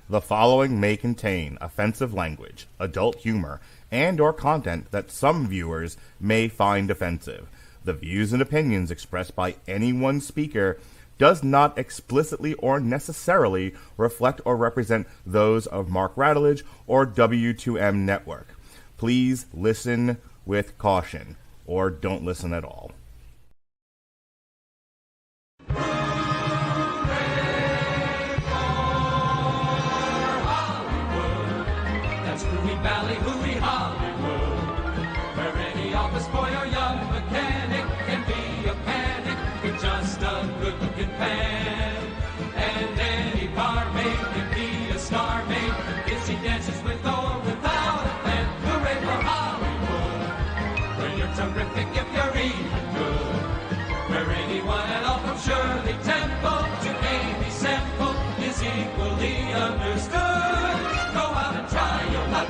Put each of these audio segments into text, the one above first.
The following may contain offensive language, adult humor, and or content that some viewers may find offensive. The views and opinions expressed by any one speaker does not explicitly or necessarily reflect or represent those of Mark Radulich or W2M Network. Please listen with caution, or don't listen at all. Valley, hooey Hollywood, where any office boy or young mechanic can be a panic with just a good-looking fan. And any barmaid can be a star maid if she dances with or without a plan. Hooray for Hollywood, where you're terrific if you're even good, where anyone at all from Shirley Temple to Amy Semple is equally understood. Go out and try your luck.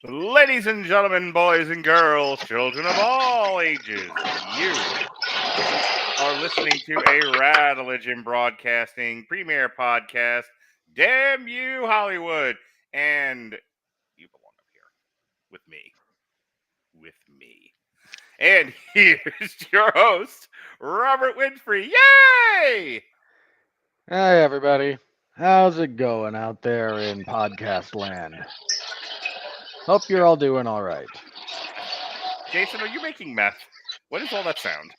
Ladies and gentlemen, boys and girls, children of all ages, you are listening to a Radulich in Broadcasting premiere podcast, Damn You Hollywood, and you belong up here with me. And here's your host, Robert Winfree. Yay! Hey, everybody. How's it going out there in podcast land? Hope you're all doing all right. Jason, are you making meth? What is all that sound?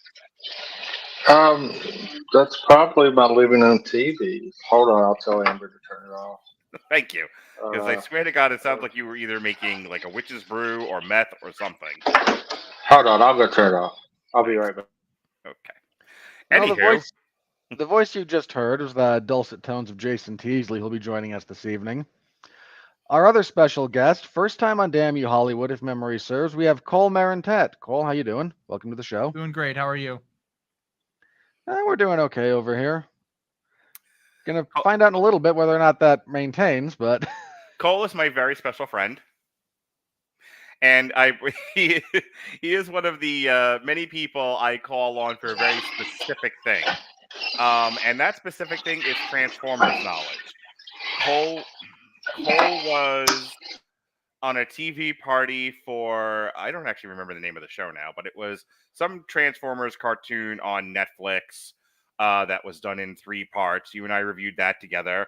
That's probably my living room TV. Hold on, I'll tell Amber to turn it off. Thank you. Because I swear to God, it sounds like you were either making like a witch's brew or meth or something. Hold on, I'll go turn it off. I'll be right back. Okay. Well, the voice you just heard was the dulcet tones of Jason Teasley, who'll be joining us this evening. Our other special guest, first time on Damn You Hollywood, if memory serves, we have Cole Marentette. Cole, how you doing? Welcome to the show. Doing great. How are you? We're doing okay over here. Gonna find out in a little bit whether or not that maintains, but... Cole is my very special friend. And he is one of the many people I call on for a very specific thing. And that specific thing is Transformers knowledge. Cole was on a TV party for, I don't actually remember the name of the show now, but it was some Transformers cartoon on Netflix that was done in 3 parts. You and I reviewed that together.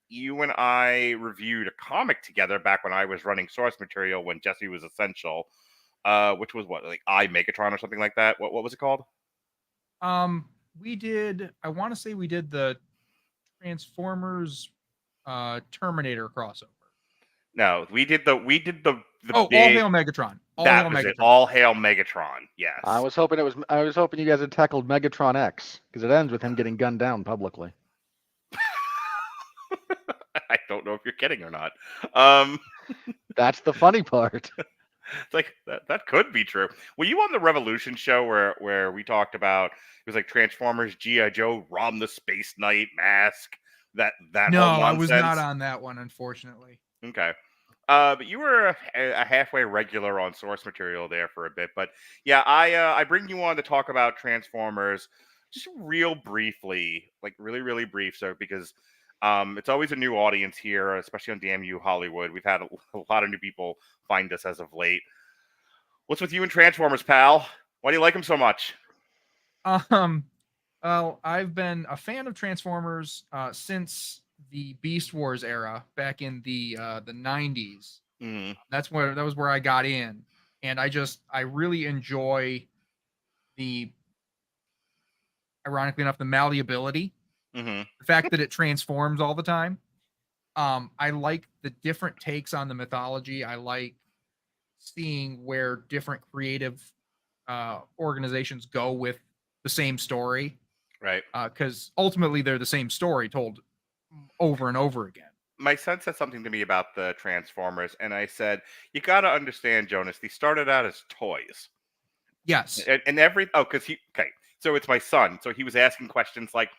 You and I reviewed a comic together back when I was running source material when Jesse was Essential, which was what, like Megatron or something like that? What was it called? We did, I want to say we did the Transformers Terminator crossover. No, we did the big, All Hail Megatron. All Hail Megatron. Yes. I was hoping you guys had tackled Megatron X, because it ends with him getting gunned down publicly. I don't know if you're kidding or not. That's the funny part. It's like that could be true. Were you on the Revolution show where we talked about it was like Transformers, G.I. Joe, Rom the Space Knight, Mask? That no, whole I was nonsense? not on that one, unfortunately. Okay. But you were a halfway regular on source material there for a bit. But yeah, I bring you on to talk about Transformers just real briefly, like really, really brief. So because it's always a new audience here, especially on Damn You Hollywood. We've had a lot of new people find us as of late. What's with you and Transformers, pal? Why do you like them so much? Well, I've been a fan of Transformers since the Beast Wars era back in the 90s. Mm-hmm. That was where I got in, and I really enjoy the, ironically enough, the malleability. Mm-hmm. The fact that it transforms all the time. I like the different takes on the mythology. I like seeing where different creative organizations go with the same story. Right. Because ultimately they're the same story told over and over again. My son said something to me about the Transformers, and I said, you got to understand, Jonas, they started out as toys. Yes. So it's my son. So he was asking questions like,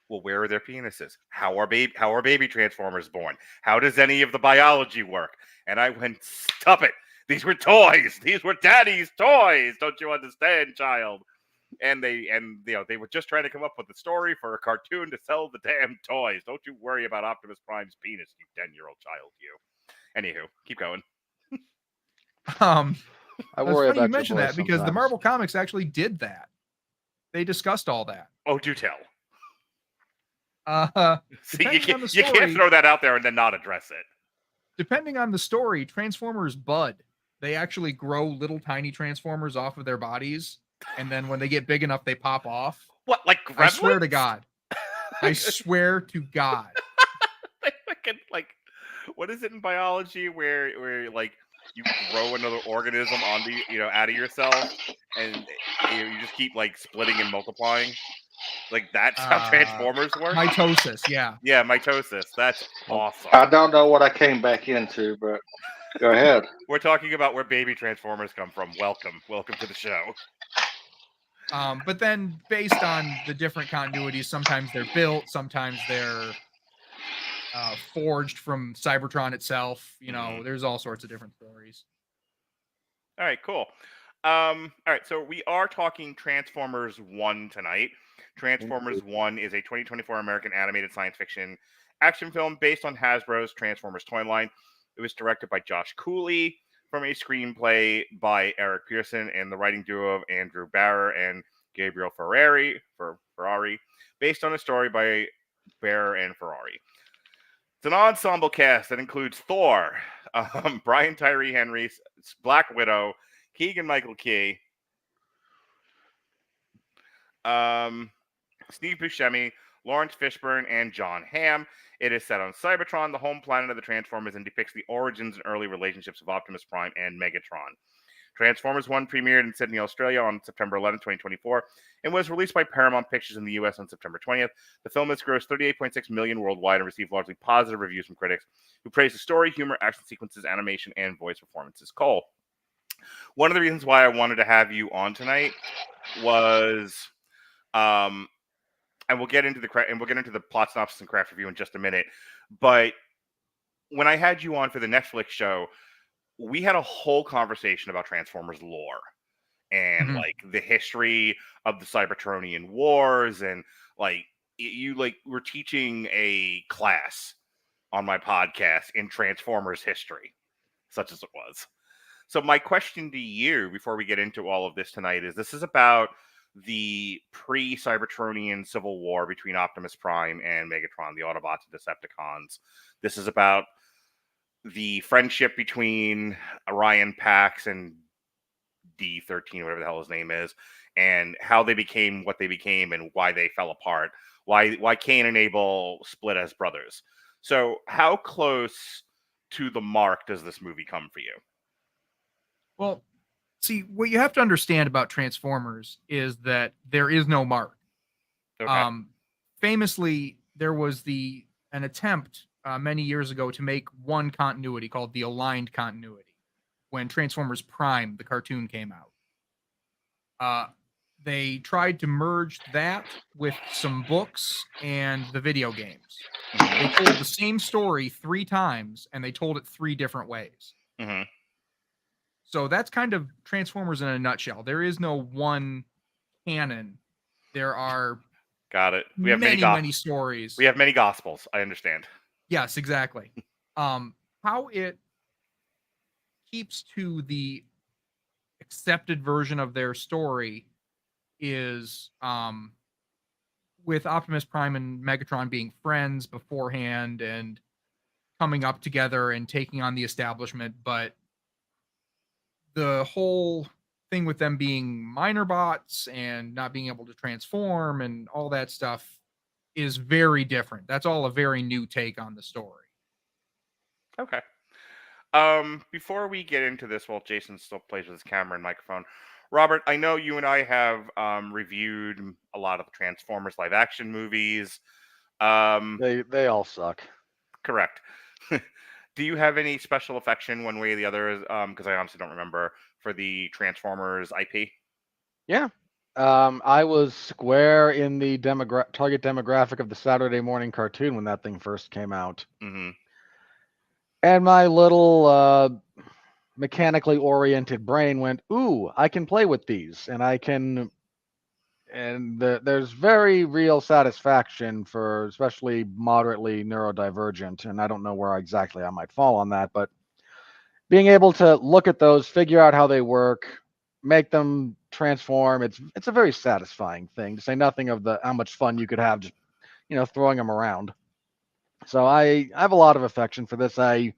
well, where are their penises? How are baby Transformers born? How does any of the biology work? And I went, stop it. These were toys. These were daddy's toys. Don't you understand, child? And they were just trying to come up with a story for a cartoon to sell the damn toys. Don't you worry about Optimus Prime's penis, you 10-year-old child, you. Anywho, keep going. I It's worry funny about you your mention boy that because the sometimes. Marvel Comics actually did that. They discussed all that. Oh, do tell. See, Depending on the you can't story, throw that out there and then not address it. depending on the story, Transformers bud. They actually grow little tiny Transformers off of their bodies, and then when they get big enough, they pop off. What, like gremlins? I swear to God. I swear to God. They fucking, like, what is it in biology where like you grow another organism onto out of yourself, and you just keep like splitting and multiplying? Like that's how Transformers work. Mitosis, yeah. Yeah, mitosis. That's awesome. I don't know what I came back into, but go ahead. We're talking about where baby Transformers come from. Welcome to the show. But then based on the different continuities, sometimes they're built, sometimes they're forged from Cybertron itself. There's all sorts of different stories. All right, cool. All right, so we are talking Transformers 1 tonight. Transformers 1 is a 2024 American animated science fiction action film based on Hasbro's Transformers toy line. It was directed by Josh Cooley from a screenplay by Eric Pearson and the writing duo of Andrew Barrer and Gabriel Ferrari, based on a story by Barrer and Ferrari. It's an ensemble cast that includes Thor, Brian Tyree Henry, Black Widow, Keegan-Michael Key, Steve Buscemi, Laurence Fishburne, and Jon Hamm. It is set on Cybertron, the home planet of the Transformers, and depicts the origins and early relationships of Optimus Prime and Megatron. Transformers 1 premiered in Sydney, Australia on September 11, 2024, and was released by Paramount Pictures in the US on September 20th. The film has grossed $38.6 million worldwide and received largely positive reviews from critics who praised the story, humor, action sequences, animation, and voice performances. Cole, one of the reasons why I wanted to have you on tonight was, and we'll get into the plot synopsis and craft review in just a minute, but when I had you on for the Netflix show, we had a whole conversation about Transformers lore and like the history of the Cybertronian wars, and like you were teaching a class on my podcast in Transformers history, such as it was. So my question to you before we get into all of this tonight is, this is about the pre-Cybertronian civil war between Optimus Prime and Megatron, the Autobots and Decepticons. This is about the friendship between Orion Pax and D13, whatever the hell his name is, and how they became what they became and why they fell apart. Why Cain and Abel split as brothers. So how close to the mark does this movie come for you? Well, see, what you have to understand about Transformers is that there is no mark. Okay. Famously, there was an attempt many years ago to make one continuity called the aligned continuity when Transformers Prime, the cartoon, came out. They tried to merge that with some books and the video games. They told the same story 3 times, and they told it 3 different ways. Mm-hmm. So that's kind of Transformers in a nutshell. There is no one canon. There are Got it. We have many stories. We have many gospels. I understand. Yes, exactly. How it keeps to the accepted version of their story is with Optimus Prime and Megatron being friends beforehand and coming up together and taking on the establishment, but the whole thing with them being minor bots and not being able to transform and all that stuff is very different. That's all a very new take on the story. Okay. Before we get into this, while Jason still plays with his camera and microphone, Robert, I know you and I have reviewed a lot of the Transformers live action movies. They all suck. Correct. Do you have any special affection one way or the other? Because I honestly don't remember, for the Transformers IP. Yeah. I was square in the target demographic of the Saturday morning cartoon when that thing first came out. Mm-hmm. And my little mechanically oriented brain went, ooh, I can play with these, and I can there's very real satisfaction for especially moderately neurodivergent, and I don't know where exactly I might fall on that, but being able to look at those, figure out how they work, make them transform, it's a very satisfying thing, to say nothing of how much fun you could have just throwing them around. So I have a lot of affection for this. I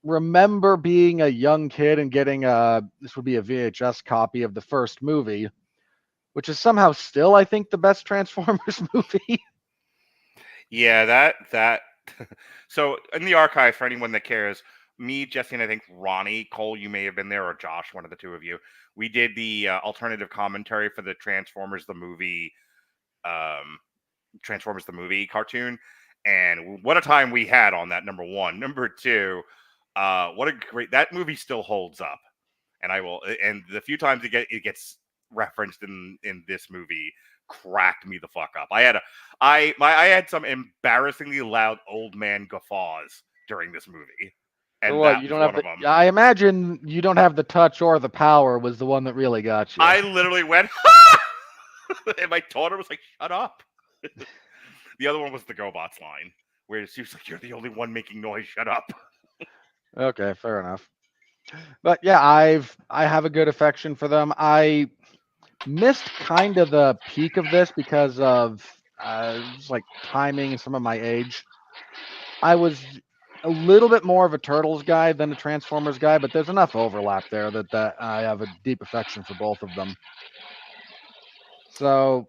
remember being a young kid and getting this would be a VHS copy of the first movie, which is somehow still, I think, the best Transformers movie. Yeah, that. So in the archive, for anyone that cares, me, Jesse, and I think Ronnie, Cole, you may have been there, or Josh, one of the two of you. We did the alternative commentary for the Transformers the movie cartoon, and what a time we had on that. Number one. Number two, what a great, that movie still holds up, and the few times it gets referenced in this movie cracked me the fuck up. I had some embarrassingly loud old man guffaws during this movie. And so what, you don't have I imagine you don't have the touch or the power was the one that really got you. I literally went and my daughter was like, shut up. The other one was the GoBots line, where she was like, you're the only one making noise, shut up. Okay, fair enough. But yeah, I have a good affection for them. I missed kind of the peak of this because of just like timing and some of my age. I was a little bit more of a Turtles guy than a Transformers guy, but there's enough overlap there that I have a deep affection for both of them. So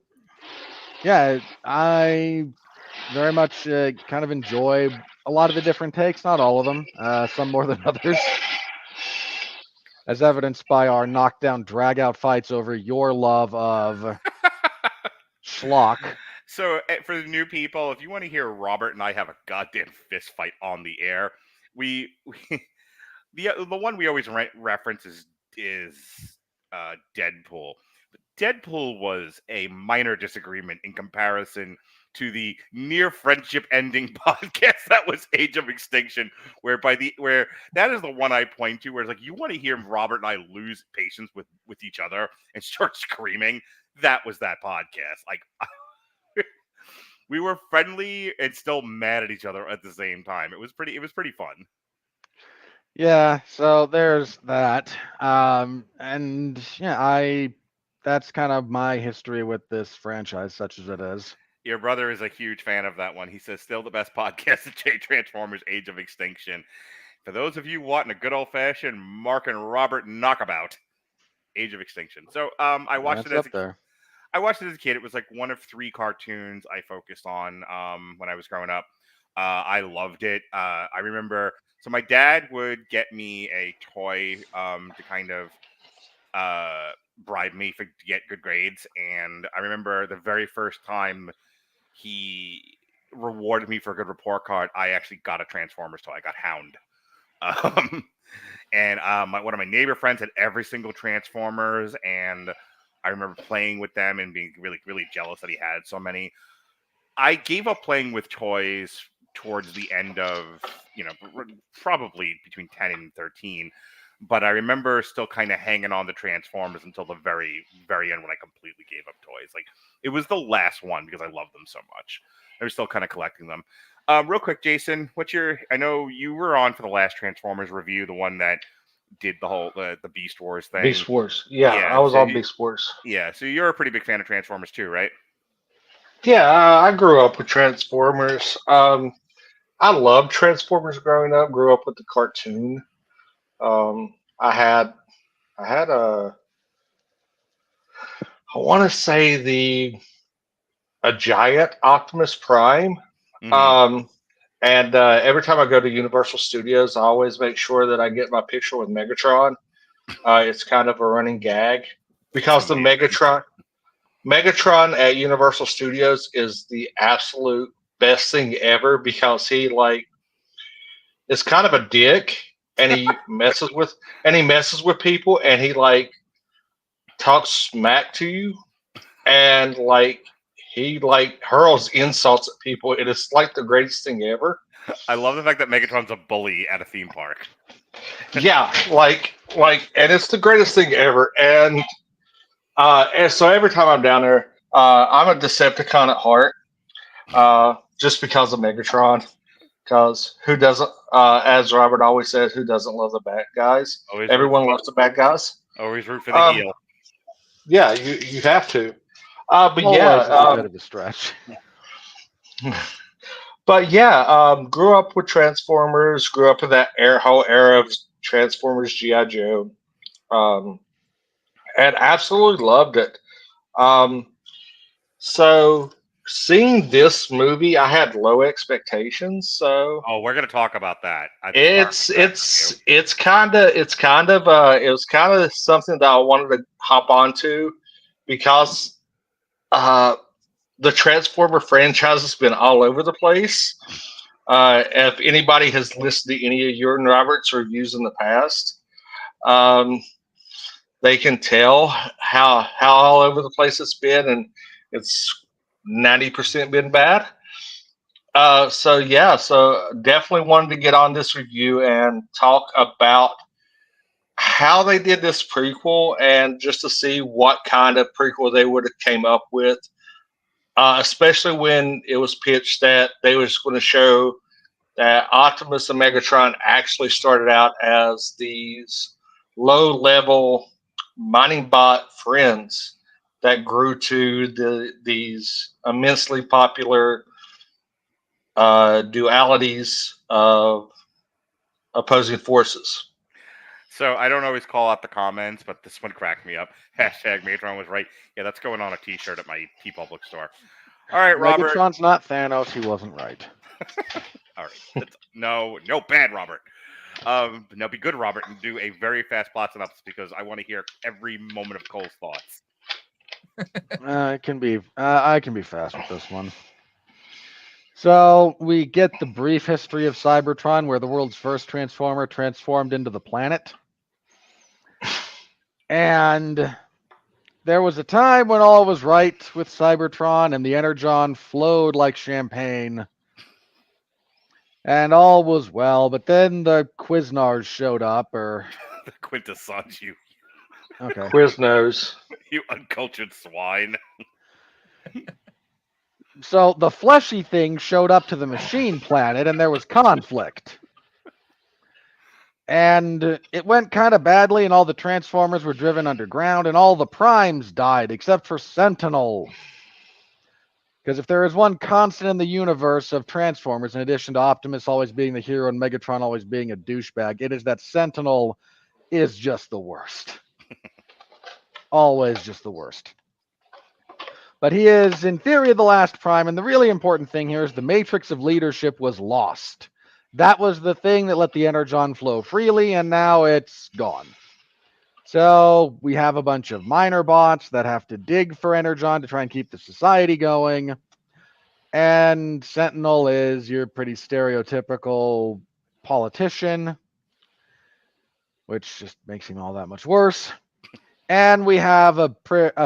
yeah, I very much kind of enjoy a lot of the different takes, not all of them, some more than others, as evidenced by our knockdown drag-out fights over your love of schlock. So for the new people, if you want to hear Robert and I have a goddamn fist fight on the air, the one we always reference is Deadpool. Deadpool was a minor disagreement in comparison to the near friendship ending podcast that was Age of Extinction, where that is the one I point to, where it's like, you want to hear Robert and I lose patience with each other and start screaming. That was that podcast. Like, we were friendly and still mad at each other at the same time. It was pretty fun. Yeah, so there's that. And yeah, that's kind of my history with this franchise, such as it is. Your brother is a huge fan of that one. He says, still the best podcast of Transformers Age of Extinction. For those of you wanting a good old-fashioned Mark and Robert knockabout, Age of Extinction. So I watched it as a kid. It was like one of 3 cartoons I focused on when I was growing up. I loved it. I remember, so my dad would get me a toy to kind of bribe me to get good grades. And I remember the very first time he rewarded me for a good report card, I actually got a Transformers toy. I got Hound. And one of my neighbor friends had every single Transformers, and I remember playing with them and being really, really jealous that he had so many. I gave up playing with toys towards the end of, probably between 10 and 13. But I remember still kind of hanging on to Transformers until the very, very end when I completely gave up toys. Like, it was the last one because I loved them so much. I was still kind of collecting them. Real quick, Jason, I know you were on for the last Transformers review, the one that did the whole the Beast Wars thing. Beast Wars. Yeah, I was on Beast Wars. Yeah, so you're a pretty big fan of Transformers too, right? Yeah, I grew up with Transformers. I loved Transformers growing up. Grew up with the cartoon. I want to say a giant Optimus Prime. Mm-hmm. And every time I go to Universal Studios, I always make sure that I get my picture with Megatron. It's kind of a running gag because the Megatron at Universal Studios is the absolute best thing ever, because he is kind of a dick, and he messes with people, and he talks smack to you, and he hurls insults at people. It is the greatest thing ever. I love the fact that Megatron's a bully at a theme park. Yeah, and it's the greatest thing ever. And so every time I'm down there, I'm a Decepticon at heart, just because of Megatron. Because who doesn't, as Robert always says, who doesn't love the bad guys? Always Everyone loves the bad guys. Always root for the heel. Yeah, you have to. But Always yeah, is a bit of a stretch. but yeah, grew up with Transformers. Grew up in that whole era of Transformers, GI Joe, and absolutely loved it. So seeing this movie, I had low expectations. So Oh, we're gonna talk about that. it was kind of something that I wanted to hop onto because the Transformer franchise has been all over the place. If anybody has listened to any of your and Robert's reviews in the past, they can tell how all over the place it's been, and it's 90% been bad. So definitely wanted to get on this review and talk about how they did this prequel, and just to see what kind of prequel they would have came up with. Especially when it was pitched that they was going to show that Optimus and Megatron actually started out as these low-level mining bot friends that grew to these immensely popular dualities of opposing forces. So I don't always call out the comments, but this one cracked me up. Hashtag Megatron was right. Yeah, that's going on a T-shirt at my T-Public store. All right, Robert. Megatron's not Thanos. He wasn't right. All right. No, bad Robert. Now be good, Robert, and do a very fast plot synopsis because I want to hear every moment of Cole's thoughts. I can be fast with this one. So we get the brief history of Cybertron, where the world's first Transformer transformed into the planet. And there was a time when all was right with Cybertron and the Energon flowed like champagne. And all was well, but then the Quizars showed up, or... The Quintessence, you Okay. Quiznos. You uncultured swine. So the fleshy thing showed up to the machine planet, and there was conflict. And it went kind of badly, and all the Transformers were driven underground, and all the Primes died, except for Sentinel. Because if there is one constant in the universe of Transformers, in addition to Optimus always being the hero and Megatron always being a douchebag, it is that Sentinel is just the worst. Always just the worst. But he is, in theory, the last Prime, and the really important thing here is the matrix of leadership was lost. That was the thing that let the Energon flow freely, and now it's gone. So we have a bunch of minor bots that have to dig for Energon to try and keep the society going. And Sentinel is your pretty stereotypical politician, which just makes him all that much worse. And we have a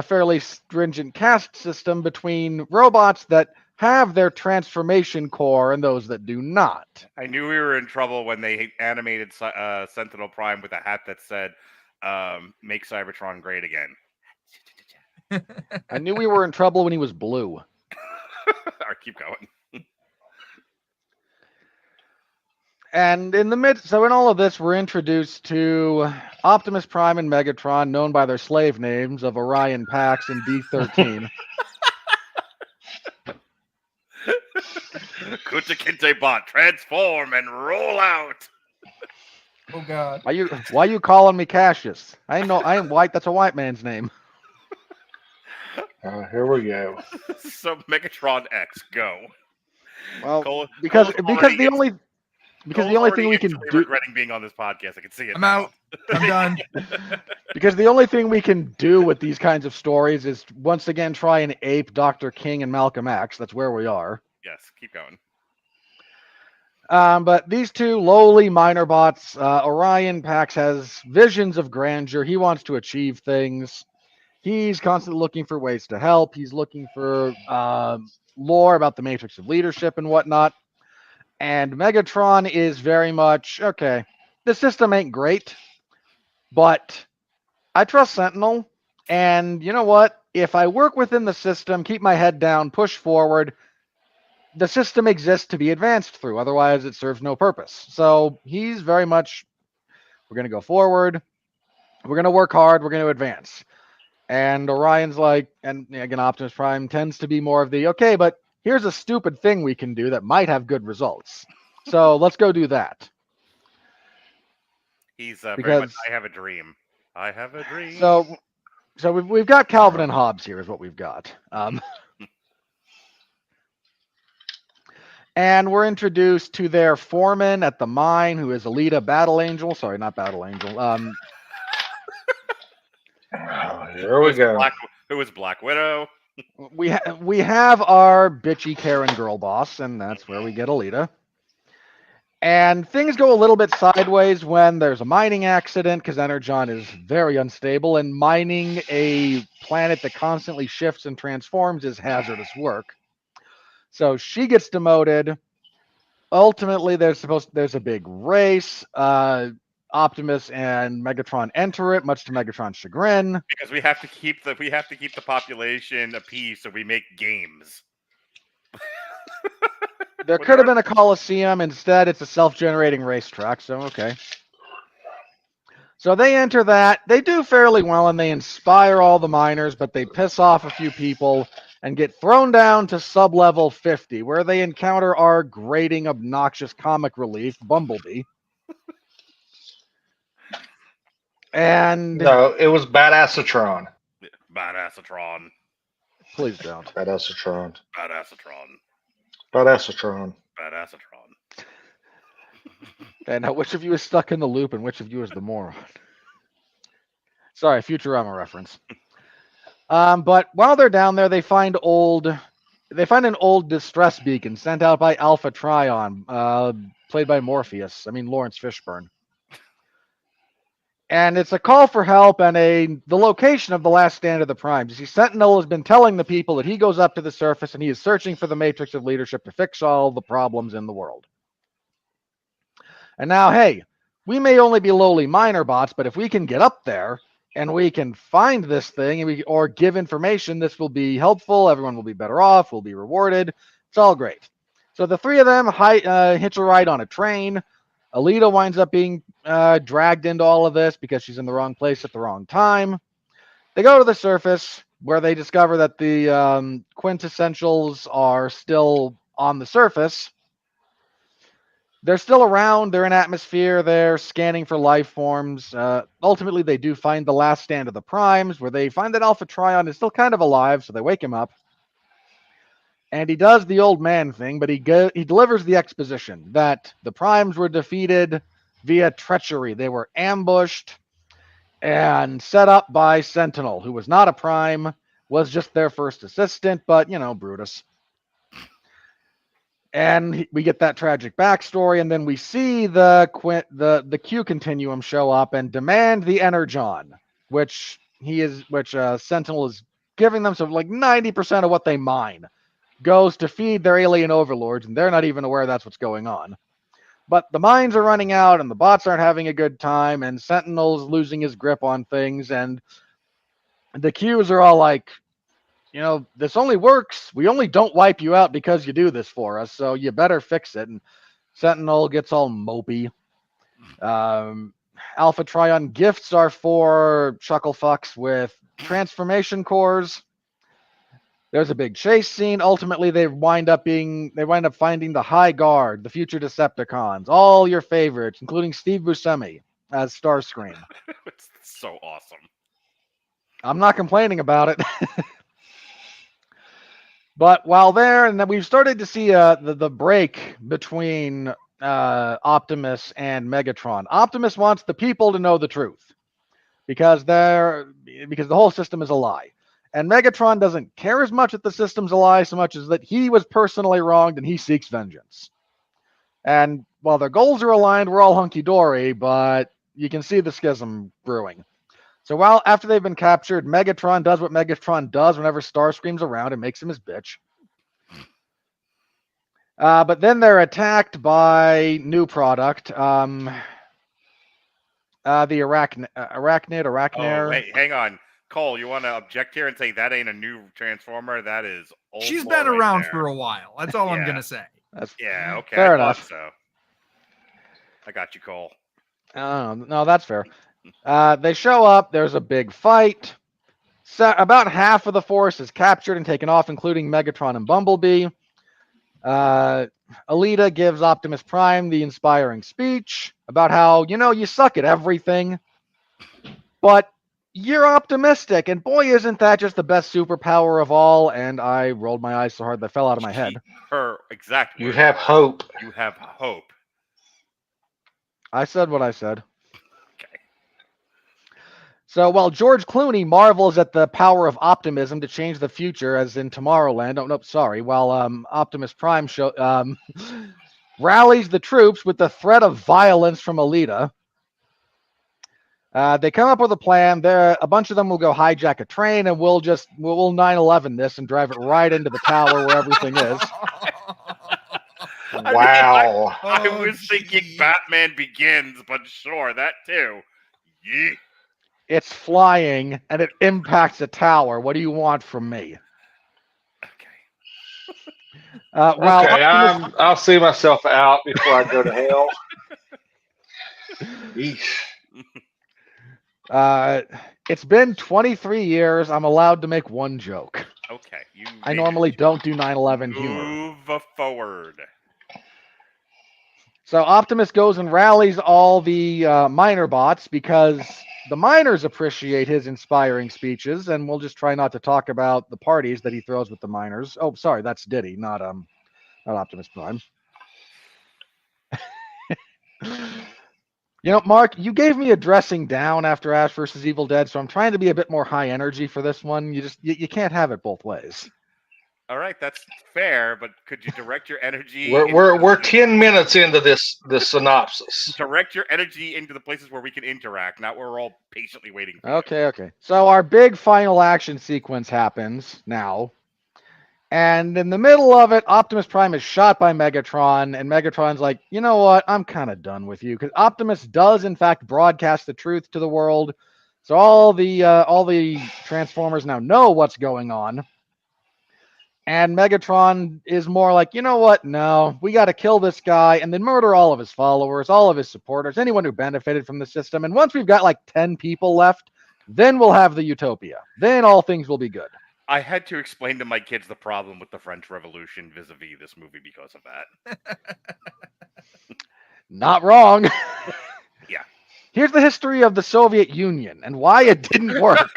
fairly stringent caste system between robots that have their transformation core and those that do not. I knew we were in trouble when they animated Sentinel Prime with a hat that said, make Cybertron great again. I knew we were in trouble when he was blue. All right, keep going. And in the midst, so in all of this, we're introduced to Optimus Prime and Megatron, known by their slave names of Orion Pax and D13. Kunta Kinte bot, transform and roll out. Oh God. Why you calling me Cassius? I ain't white. That's a white man's name. Here we go. So Megatron X, go. Well, because the only thing we can do, regretting being on this podcast, I can see it. I'm out. I'm done. Because the only thing we can do with these kinds of stories is once again try and ape Dr. King and Malcolm X. That's where we are. Yes, keep going. But these two lowly minor bots, Orion Pax has visions of grandeur. He wants to achieve things. He's constantly looking for ways to help. He's looking for lore about the matrix of leadership and whatnot. And Megatron is very much, okay, the system ain't great, but I trust Sentinel. And you know what? if I work within the system, keep my head down, push forward, the system exists to be advanced through. Otherwise, it serves no purpose. So he's very much, we're going to go forward. We're going to work hard. We're going to advance. And Orion's like, and again, Optimus Prime tends to be more of the, okay, but here's a stupid thing we can do that might have good results. So let's go do that. He's very Because- much, I have a dream. I have a dream. So we've got Calvin and Hobbes here is what we've got. And we're introduced to their foreman at the mine, who is Alita Battle Angel. Sorry, not Battle Angel. Here we go. Who is Black Widow? We have our bitchy Karen girl boss, and that's where we get Alita. And things go a little bit sideways when there's a mining accident, because Energon is very unstable, and mining a planet that constantly shifts and transforms is hazardous work. So she gets demoted. Ultimately, there's a big race. Optimus and Megatron enter it, much to Megatron's chagrin. Because we have to keep the population appeased, so we make games. There could have been a Coliseum. Instead, it's a self-generating racetrack, so okay. So they enter that. They do fairly well, and they inspire all the miners, but they piss off a few people and get thrown down to sub-level 50, where they encounter our grating, obnoxious comic relief, Bumblebee. And... No, it was Badassatron. Badassatron. Please don't. Badassatron. Badassatron. Badassatron. Badassatron. And now, which of you is stuck in the loop and which of you is the moron? Sorry, Futurama reference. But while they're down there, they find an old distress beacon sent out by Alpha Trion, played by Laurence Fishburne. And it's a call for help and the location of the last stand of the Primes. You see, Sentinel has been telling the people that he goes up to the surface and he is searching for the matrix of leadership to fix all the problems in the world. And now, hey, we may only be lowly miner bots, but if we can get up there and we can find this thing or give information, this will be helpful. Everyone will be better off. We'll be rewarded. It's all great. So the three of them hitch a ride on a train. Alita winds up being dragged into all of this because she's in the wrong place at the wrong time. They go to the surface where they discover that the quintessentials are still on the surface. They're still around. They're in atmosphere. They're scanning for life forms. Ultimately, they do find the last stand of the Primes, where they find that Alpha Trion is still kind of alive, so they wake him up. And he does the old man thing, but he delivers the exposition that the Primes were defeated via treachery. They were ambushed and set up by Sentinel, who was not a Prime, was just their first assistant, but, Brutus. And we get that tragic backstory, and then we see the Q continuum show up and demand the Energon, which Sentinel is giving them. So like 90% of what they mine goes to feed their alien overlords, and they're not even aware that's what's going on. But the mines are running out, and the bots aren't having a good time, and Sentinel's losing his grip on things, and the Qs are all like, this only works. We only don't wipe you out because you do this for us, so you better fix it. And Sentinel gets all mopey. Alpha Trion gifts our four chucklefucks with transformation cores. There's a big chase scene. Ultimately, they wind up finding the High Guard, the future Decepticons, all your favorites, including Steve Buscemi as Starscream. It's so awesome. I'm not complaining about it. But while there, and then we've started to see the break between Optimus and Megatron. Optimus wants the people to know the truth because the whole system is a lie. And Megatron doesn't care as much that the system's a lie so much as that he was personally wronged and he seeks vengeance. And while their goals are aligned, we're all hunky-dory, but you can see the schism brewing. So after they've been captured, Megatron does what Megatron does whenever Starscream's around and makes him his bitch. But then they're attacked by new product, the Arachnid. Oh, wait, hang on. Cole, you want to object here and say that ain't a new Transformer? That is old. She's lore been right around there. for a while. That's all I'm Yeah. gonna say. That's Yeah, okay. Fair I enough. thought so. I got you, Cole. no, that's fair. They show up. There's a big fight. So about half of the force is captured and taken off, including Megatron and Bumblebee. Alita gives Optimus Prime the inspiring speech about how, you suck at everything, but you're optimistic, and boy, isn't that just the best superpower of all. And I rolled my eyes so hard they fell out of my head. Her exact You words have were, hope. You have hope. I said what I said. Okay. So while George Clooney marvels at the power of optimism to change the future, as in Tomorrowland, while Optimus Prime rallies the troops with the threat of violence from Alita. They come up with a plan. A bunch of them will go hijack a train, and we'll 9/11 this and drive it right into the tower where everything is. Wow. I Oh, was thinking gee. Batman Begins, but sure, that too. Yeah. It's flying, and it impacts a tower. What do you want from me? Okay. While Okay, Optimus- I'll see myself out before I go to hell. Yeesh. It's been 23 years. I'm allowed to make one joke. Okay. I normally don't do 9/11 humor. Move forward. So Optimus goes and rallies all the miner bots because the miners appreciate his inspiring speeches, and we'll just try not to talk about the parties that he throws with the miners. Oh, sorry, that's Diddy, not Optimus Prime. Mark, you gave me a dressing down after Ash vs. Evil Dead, so I'm trying to be a bit more high energy for this one. You can't have it both ways. All right, that's fair, but could you direct your energy? We're 10 minutes into this synopsis. Direct your energy into the places where we can interact, not where we're all patiently waiting for Okay. So our big final action sequence happens now. And in the middle of it, Optimus Prime is shot by Megatron, and Megatron's like, you know what? I'm kind of done with you, because Optimus does, in fact, broadcast the truth to the world. So all the Transformers now know what's going on. And Megatron is more like, you know what? No, we got to kill this guy and then murder all of his followers, all of his supporters, anyone who benefited from the system. And once we've got like 10 people left, then we'll have the utopia. Then all things will be good. I had to explain to my kids the problem with the French Revolution vis-a-vis this movie because of that. Not wrong. Yeah. Here's the history of the Soviet Union and why it didn't work.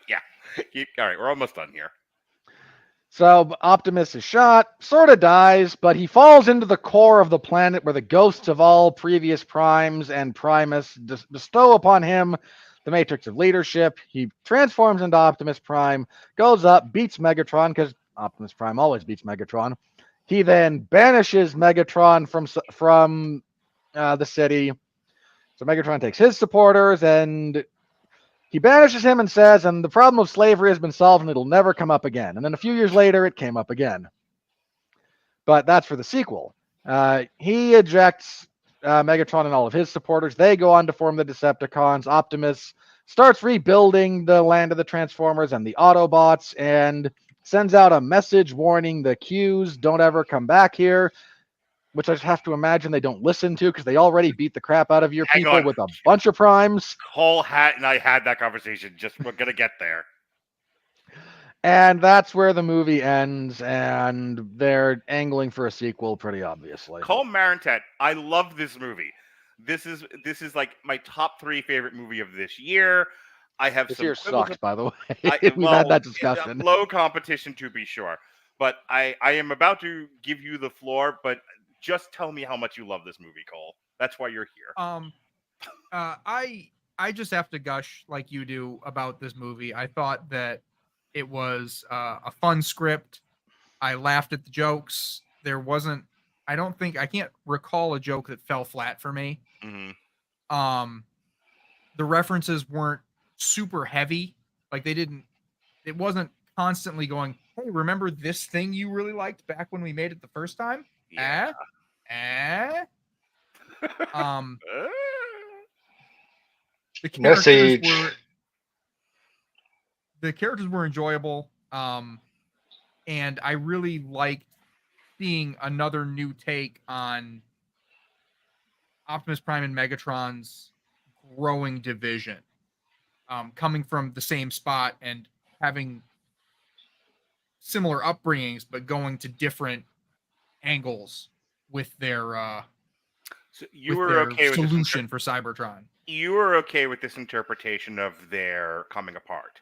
Yeah. All right, we're almost done here. So Optimus is shot, sort of dies, but he falls into the core of the planet where the ghosts of all previous primes and Primus bestow upon him the matrix of leadership. He transforms into Optimus Prime, goes up, beats Megatron, because Optimus Prime always beats Megatron. He then banishes Megatron from the city. So Megatron takes his supporters and he banishes him and says, and the problem of slavery has been solved and it'll never come up again. And then a few years later, it came up again. But that's for the sequel. He ejects Megatron and all of his supporters. They go on to form the Decepticons. Optimus starts rebuilding the land of the Transformers and the Autobots and sends out a message warning the Qs don't ever come back here, which I just have to imagine they don't listen to because they already beat the crap out of your Hang people on. with a bunch of primes. Cole and I had that conversation. We're going to get there. And that's where the movie ends, and they're angling for a sequel pretty obviously. Cole Marentette, I love this movie. This is like my top 3 favorite movie of this year. I have This some year quibbles sucks, by the way. We've We've had that discussion. Low competition to be sure. But I am about to give you the floor, but just tell me how much you love this movie, Cole. That's why you're here. I just have to gush like you do about this movie. I thought that it was a fun script. I laughed at the jokes. There wasn't, I can't recall a joke that fell flat for me. Mm-hmm. The references weren't super heavy. Like it wasn't constantly going, hey, remember this thing you really liked back when we made it the first time? Yeah. The characters Message. were the characters were enjoyable, and I really liked seeing another new take on Optimus Prime and Megatron's growing division, coming from the same spot and having similar upbringings, but going to different angles with their So you were okay with solution for Cybertron. You were okay with this interpretation of their coming apart?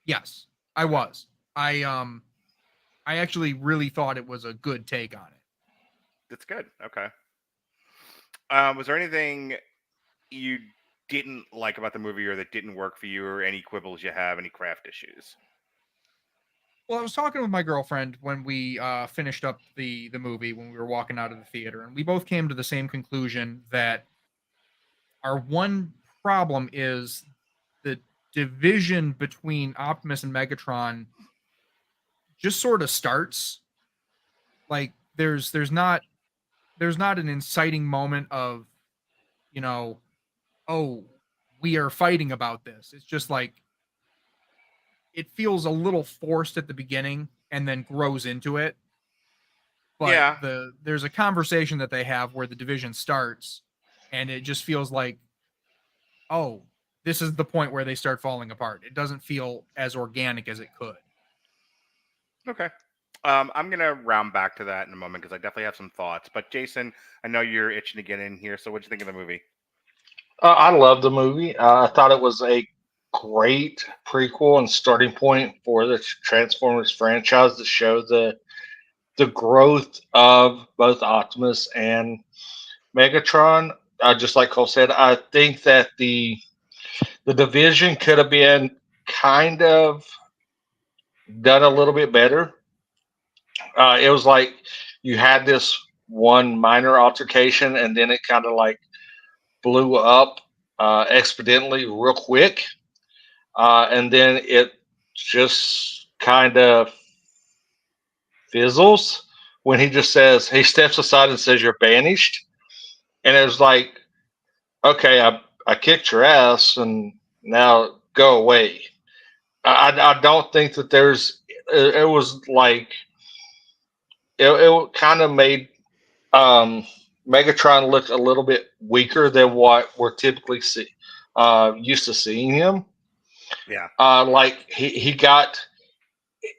Yes, I was. I actually really thought it was a good take on it. That's good. Okay. Was there anything you didn't like about the movie or that didn't work for you, or any quibbles you have, any craft issues? Well, I was talking with my girlfriend when we finished up the movie, when we were walking out of the theater, and we both came to the same conclusion that our one problem is the division between Optimus and Megatron just sort of starts. Like there's not an inciting moment of, you know, oh, we are fighting about this. It's just like it feels a little forced at the beginning and then grows into it. But Yeah. there's a conversation that they have where the division starts, and it just feels like, oh, this is the point where they start falling apart. It doesn't feel as organic as it could. Okay. I'm going to round back to that in a moment because I definitely have some thoughts. But Jason, I know you're itching to get in here. So what'd you think of the movie? I love the movie. I thought it was a great prequel and starting point for the Transformers franchise to show the growth of both Optimus and Megatron. Just like Cole said, I think that the division could have been kind of done a little bit better. It was like you had this one minor altercation, and then it kind of like blew up exponentially real quick, and then it just kind of fizzles when he just says, he steps aside and says, "You're banished," and it was like, okay, I kicked your ass, and now go away. I don't think that it was like it kind of made Megatron look a little bit weaker than what we're typically used to seeing him. Yeah. Like he got,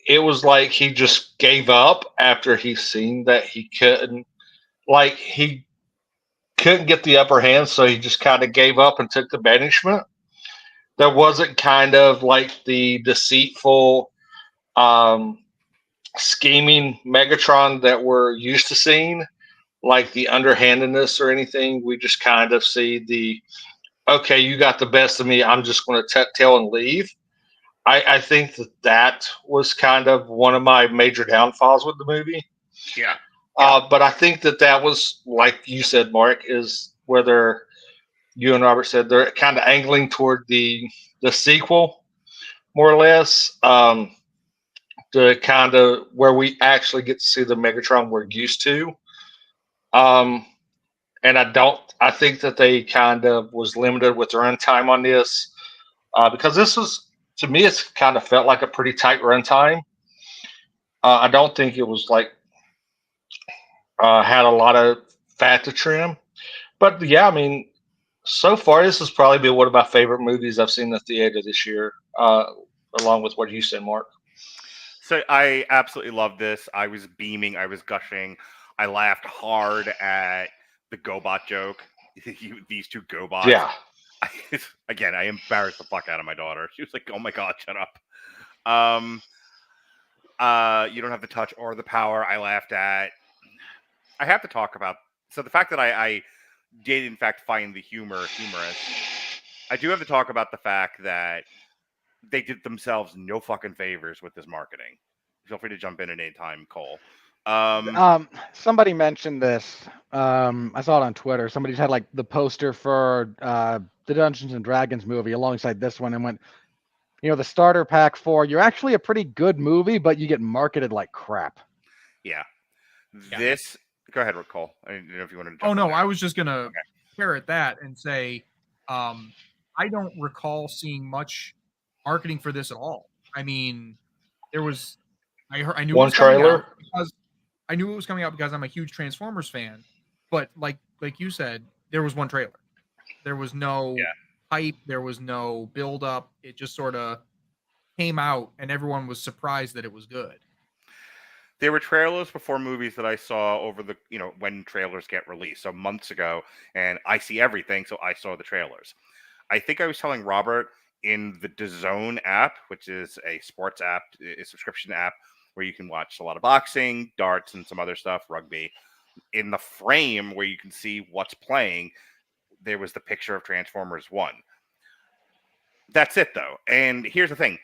it was like he just gave up after he seen that he couldn't get the upper hand, so he just kind of gave up and took the banishment. There wasn't kind of like the deceitful, scheming Megatron that we're used to seeing, like the underhandedness or anything. We just kind of see okay, you got the best of me, I'm just going to tail and leave. I think that was kind of one of my major downfalls with the movie. Yeah. But I think that was, like you said, Mark, is whether you and Robert said they're kind of angling toward the sequel, more or less, to kind of where we actually get to see the Megatron we're used to. And I think that they kind of was limited with their runtime on this, because this was, to me, it's kind of felt like a pretty tight runtime. I don't think it was like had a lot of fat to trim, but yeah, I mean, so far this has probably been one of my favorite movies I've seen in the theater this year, along with what you said, Mark. So I absolutely love this. I was beaming. I was gushing. I laughed hard at the GoBot joke. These two GoBots. Yeah. Again, I embarrassed the fuck out of my daughter. She was like, "Oh my god, shut up." You don't have the touch or the power. I laughed at. I have to talk about, so the fact that I did in fact find the humorous. I do have to talk about the fact that they did themselves no fucking favors with this marketing. Feel free to jump in at any time, Cole. Somebody mentioned this. I saw it on Twitter. Somebody's had like the poster for the Dungeons and Dragons movie alongside this one and went, the starter pack for, you're actually a pretty good movie, but you get marketed like crap. Yeah. This, go ahead, Cole. I didn't know if you wanted to jump Oh, no, in there. I was just going to parrot that and say, I don't recall seeing much marketing for this at all. I mean, there was I knew it One was coming trailer? out because I knew it was coming out because I'm a huge Transformers fan. But like you said, there was one trailer. There was no hype. There was no build up. It just sort of came out, and everyone was surprised that it was good. There were trailers before movies that I saw over the, when trailers get released. So months ago, and I see everything, so I saw the trailers. I think I was telling Robert in the DAZN app, which is a sports app, a subscription app where you can watch a lot of boxing, darts, and some other stuff, rugby. In the frame where you can see what's playing, there was the picture of Transformers 1. That's it, though. And here's the thing.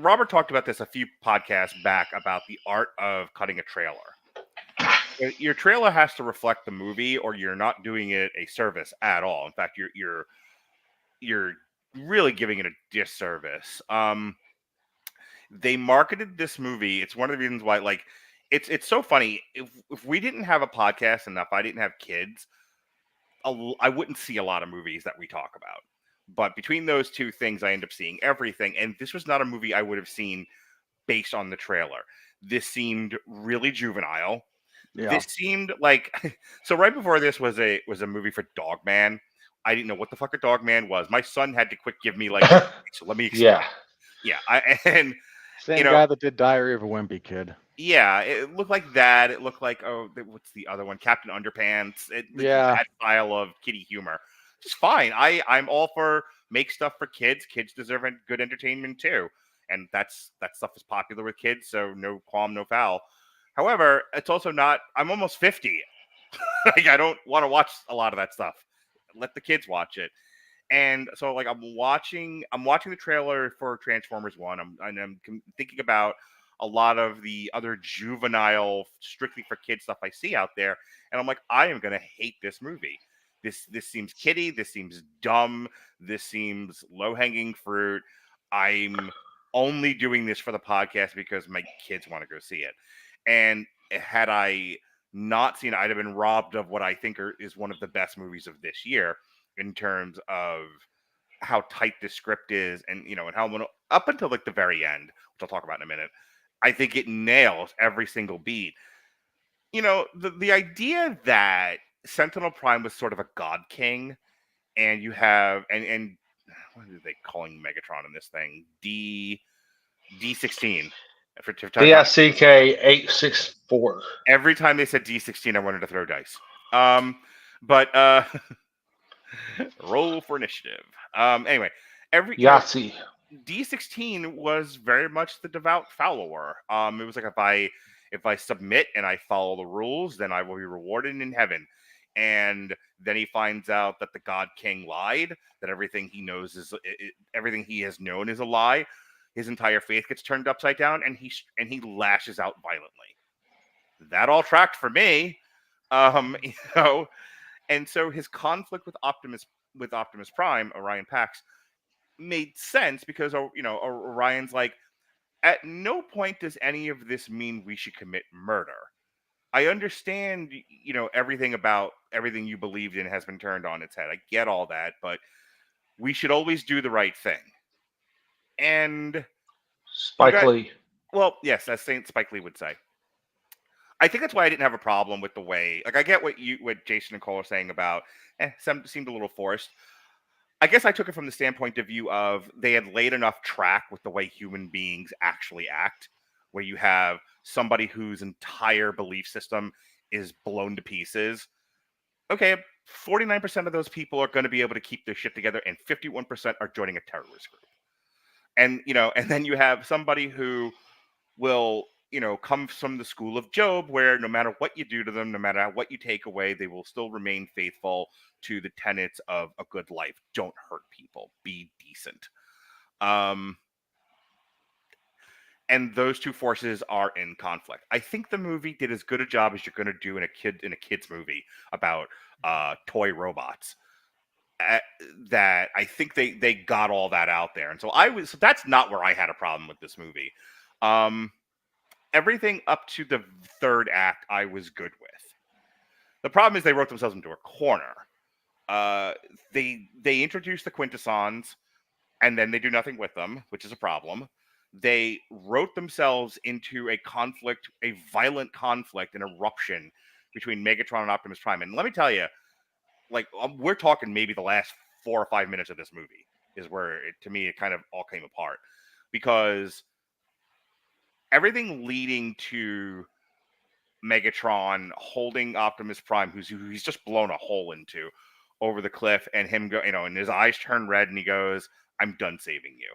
Robert talked about this a few podcasts back about the art of cutting a trailer. Your trailer has to reflect the movie, or you're not doing it a service at all. In fact, you're really giving it a disservice. They marketed this movie. It's one of the reasons why, like, it's so funny. If we didn't have a podcast and if I didn't have kids, I wouldn't see a lot of movies that we talk about. But between those two things, I end up seeing everything. And this was not a movie I would have seen based on the trailer. This seemed really juvenile. Yeah. This seemed like so. Right before this was a movie for Dogman. I didn't know what the fuck a Dogman was. My son had to quick give me like. So let me explain. Yeah. Same guy that did Diary of a Wimpy Kid. Yeah, it looked like that. It looked like what's the other one? Captain Underpants. That style of kiddie humor. Just fine. I'm all for make stuff for kids. Kids deserve good entertainment too, and that stuff is popular with kids. So no qualm, no foul. However, it's also not. I'm almost 50. Like I don't want to watch a lot of that stuff. Let the kids watch it. And so like I'm watching the trailer for Transformers 1. I'm thinking about a lot of the other juvenile, strictly for kids stuff I see out there, and I'm like, I am gonna hate this movie. This seems kiddie. This seems dumb. This seems low-hanging fruit. I'm only doing this for the podcast because my kids want to go see it. And had I not seen it, I'd have been robbed of what I think is one of the best movies of this year in terms of how tight the script is, and and how up until like the very end, which I'll talk about in a minute, I think it nails every single beat. The idea that Sentinel Prime was sort of a god king, and you have and what are they calling Megatron in this thing? D16. DICK 864. Every time they said D16, I wanted to throw dice. But roll for initiative. Anyway, Yahtzee. D16 was very much the devout follower. It was like if I submit and I follow the rules, then I will be rewarded in heaven. And then he finds out that the God King lied, that everything he knows everything he has known is a lie. His entire faith gets turned upside down, and he lashes out violently. That all tracked for me, And so his conflict with Optimus Prime, Orion Pax, made sense because Orion's like, at no point does any of this mean we should commit murder. I understand, everything about everything you believed in has been turned on its head. I get all that, but we should always do the right thing. And Spike Lee. Well, yes, that's Saint Spike Lee would say. I think that's why I didn't have a problem with the way. Like, I get what Jason and Cole are saying about. Some seemed a little forced. I guess I took it from the standpoint of view of they had laid enough track with the way human beings actually act, where you have somebody whose entire belief system is blown to pieces. Okay, 49% of those people are going to be able to keep their shit together, and 51% are joining a terrorist group. And and then you have somebody who will, come from the school of Job, where no matter what you do to them, no matter what you take away, they will still remain faithful to the tenets of a good life. Don't hurt people. Be decent. And those two forces are in conflict. I think the movie did as good a job as you're going to do in a kid's movie about toy robots. That I think they got all that out there, and so that's not where I had a problem with this movie. Everything up to the third act, I was good with. The problem is they wrote themselves into a corner. They introduced the Quintessons, and then they do nothing with them, which is a problem. They wrote themselves into a conflict, a violent conflict, an eruption between Megatron and Optimus Prime. And let me tell you, like, we're talking maybe the last 4 or 5 minutes of this movie is where, to me, it kind of all came apart. Because everything leading to Megatron holding Optimus Prime, who's just blown a hole into, over the cliff, and him go, and his eyes turn red, and he goes, "I'm done saving you."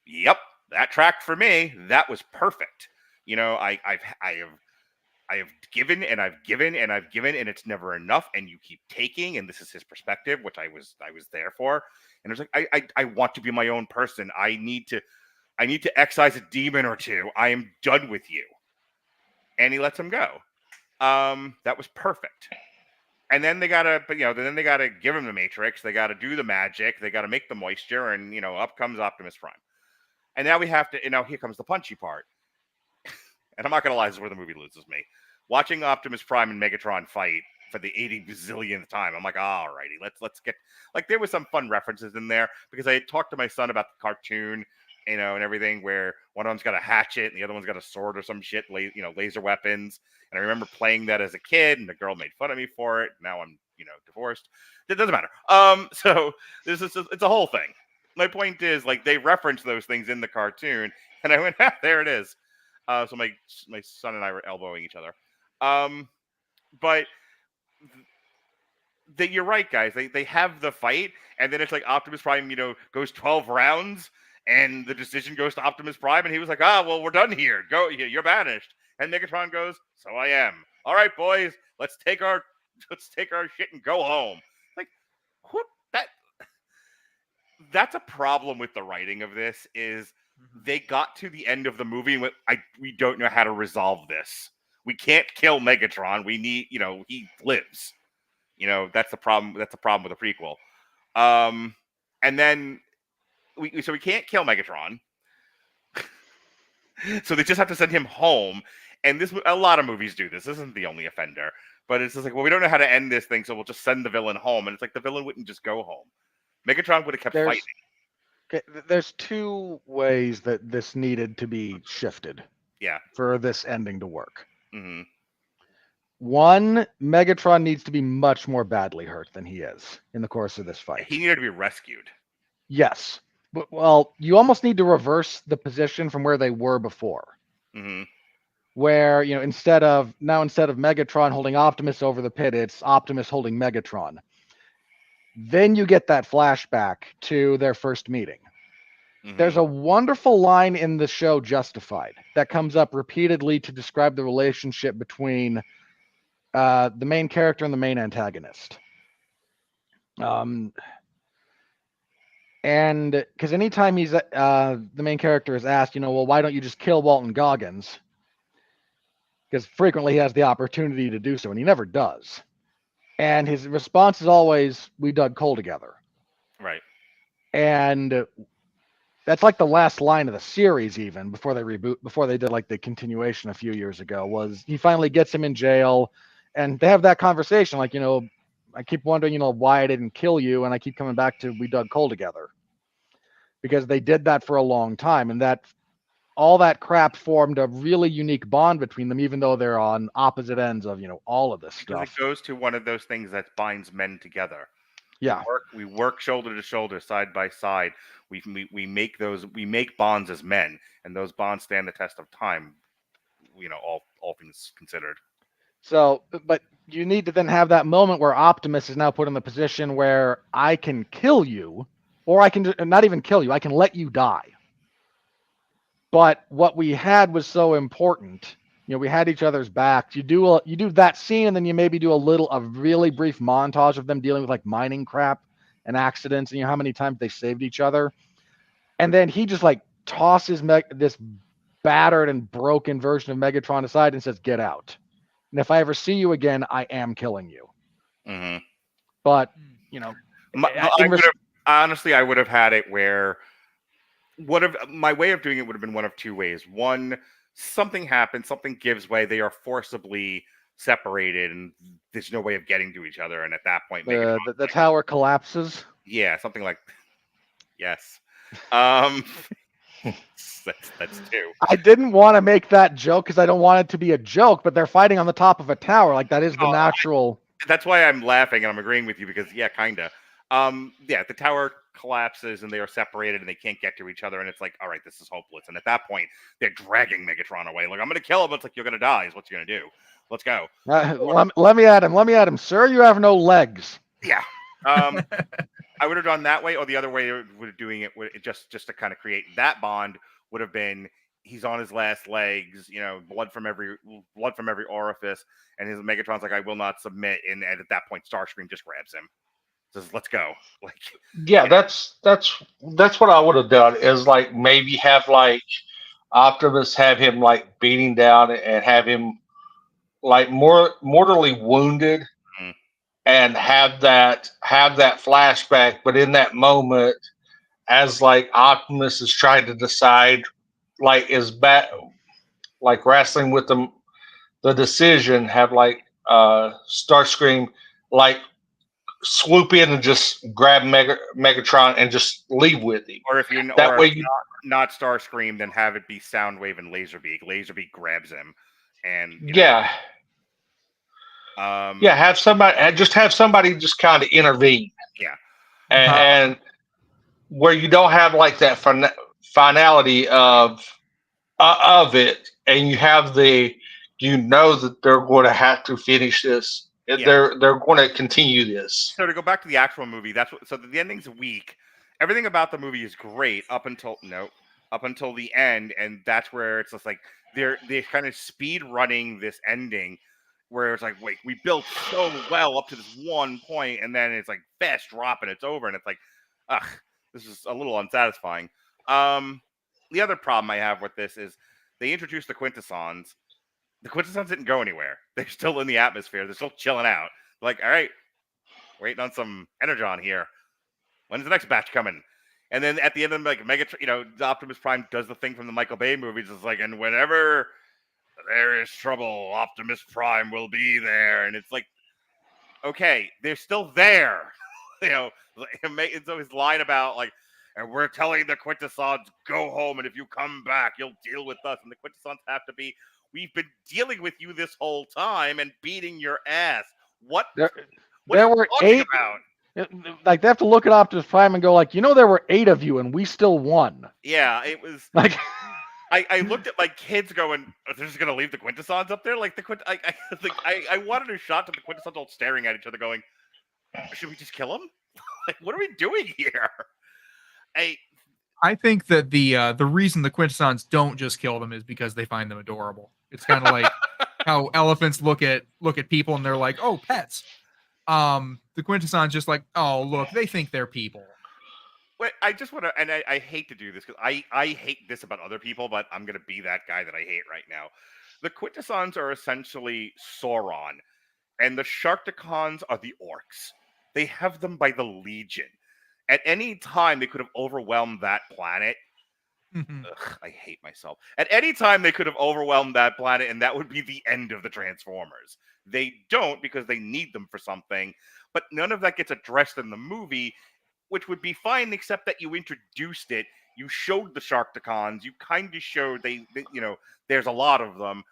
Yep, that tracked for me. That was perfect. I have given and I've given and I've given, and it's never enough. And you keep taking, and this is his perspective, which I was there for. And it's like I want to be my own person. I need to excise a demon or two. I am done with you. And he lets him go. That was perfect. And then they gotta give him the Matrix. They gotta do the magic. They gotta make the moisture, and up comes Optimus Prime. And now we have to. Now here comes the punchy part. And I'm not gonna lie, this is where the movie loses me. Watching Optimus Prime and Megatron fight for the 80 bazillionth time, I'm like, alrighty, let's get, like, there was some fun references in there, because I had talked to my son about the cartoon, and everything, where one of them's got a hatchet and the other one's got a sword or some shit, laser weapons. And I remember playing that as a kid, and the girl made fun of me for it. Now I'm, divorced. It doesn't matter. So it's a whole thing. My point is, like, they reference those things in the cartoon, and I went, there it is. So my son and I were elbowing each other. But you're right, guys. They have the fight, and then it's like Optimus Prime, goes 12 rounds, and the decision goes to Optimus Prime, and he was like, well, we're done here. Go, you're banished. And Megatron goes, so I am. All right, boys, let's take our shit and go home. Like, what? That's a problem with the writing of this, is they got to the end of the movie and went, we don't know how to resolve this. We can't kill Megatron. We need, he lives. That's the problem. That's the problem with the prequel. And then we can't kill Megatron. So they just have to send him home. And a lot of movies do this. This isn't the only offender. But it's just like, well, we don't know how to end this thing, so we'll just send the villain home. And it's like, the villain wouldn't just go home. Megatron would have kept fighting. Okay, there's two ways that this needed to be shifted. Yeah. For this ending to work. Mm-hmm. One, Megatron needs to be much more badly hurt than he is in the course of this fight. He needed to be rescued. Yes. But, well, you almost need to reverse the position from where they were before. Mm-hmm. Where, instead of Megatron holding Optimus over the pit, it's Optimus holding Megatron. Then you get that flashback to their first meeting. Mm-hmm. There's a wonderful line in the show Justified that comes up repeatedly to describe the relationship between the main character and the main antagonist. And because anytime the main character is asked, well, why don't you just kill Walton Goggins? Because frequently he has the opportunity to do so, and he never does. And his response is always, we dug coal together. Right. And that's like the last line of the series, even before they did like the continuation a few years ago, was he finally gets him in jail, and they have that conversation. Like, I keep wondering, why I didn't kill you. And I keep coming back to, we dug coal together, because they did that for a long time. And that all that crap formed a really unique bond between them, even though they're on opposite ends of, all of this stuff. It goes to one of those things that binds men together. Yeah. We work shoulder to shoulder, side by side. We make bonds as men, and those bonds stand the test of time, all things considered. So, but you need to then have that moment where Optimus is now put in the position where I can kill you, or I can not even kill you, I can let you die. But what we had was so important. We had each other's backs. You do that scene, and then you maybe do a really brief montage of them dealing with like mining crap and accidents, and how many times they saved each other. And then he just like tosses this battered and broken version of Megatron aside and says, "Get out. And if I ever see you again, I am killing you." Mm-hmm. But I would have had it where my way of doing it would have been one of two ways. One, something happens, something gives way, they are forcibly separated, and there's no way of getting to each other. And at that point, the tower collapses. Yeah, something like yes. Um, that's two. I didn't want to make that joke because I don't want it to be a joke, but they're fighting on the top of a tower. Like that is the natural. That's why I'm laughing and I'm agreeing with you because yeah, kinda. Yeah, the tower collapses and they are separated and they can't get to each other and it's like, all right, this is hopeless. And at that point, they're dragging Megatron away. Like, I'm gonna kill him. It's like you're gonna die. Is what you're gonna do. Let's go. Let me at him. Let me at him, sir. You have no legs. Yeah. I would have done that way, or the other way would doing it would just to kind of create that bond would have been he's on his last legs, you know, blood from every orifice, and his Megatron's like, I will not submit, and at that point, Starscream just grabs him, says, "Let's go." Like, Yeah, that's what I would have done. Is like maybe have like Optimus have him like beating down and have him like mortally wounded, Mhm. and have that flashback. But in that moment, as like Optimus is trying to decide, like is like wrestling with the decision, have like Starscream like swoop in and just grab Megatron and just leave with him. or if you That or way if you not Starscream, then have it be Soundwave and Laserbeak. Laserbeak grabs him, and you yeah. know, Have somebody just kind of intervene. Yeah. And where you don't have like that finality of it, and you have that they're going to have to finish this. Yeah. They're going to continue this. So to go back to the actual movie, so the ending's weak. Everything about the movie is great up until the end, and that's where it's just like they're kind of speed running this ending, where it's like, wait, we built so well up to this one point, and then it's like fast drop and it's over, and it's like, ugh, this is a little unsatisfying. The other problem I have with this is they introduced the Quintessons. The Quintessons didn't go anywhere. They're still in the atmosphere. They're still chilling out. Like, all right, waiting on some Energon here. When's the next batch coming? And then at the end of like Megatron, you know, Optimus Prime does the thing from the Michael Bay movies. It's like, and whenever there is trouble, Optimus Prime will be there. And it's like, okay, they're still there. You know, it's always line about like, and we're telling the Quintessons, go home, and if you come back, you'll deal with us. And the Quintessons have to be, we've been dealing with you this whole time and beating your ass. What There are you were talking 8. about? Like they have to look at Optimus Prime and go like, there were 8 of you and we still won. Yeah, it was Like I looked at my kids going, they're just gonna leave the Quintessons up there? Like I wanted a shot to the Quintessons all staring at each other going, should we just kill them? Like, what are we doing here? I think that the reason the Quintessons don't just kill them is because they find them adorable. It's kind of like how elephants look at people and they're like, oh, pets. The Quintessons just like, oh, look, they think they're people. Wait, I just want to, and I hate to do this because I hate this about other people, but I'm going to be that guy that I hate right now. The Quintessons are essentially Sauron, and the Sharkticons are the orcs. They have them by the legion. At any time, they could have overwhelmed that planet. Ugh, I hate myself. At any time, they could have overwhelmed that planet, and that would be the end of the Transformers. They don't because they need them for something, but none of that gets addressed in the movie, which would be fine, except that you introduced it. You showed the Sharkticons. You kind of showed they there's a lot of them,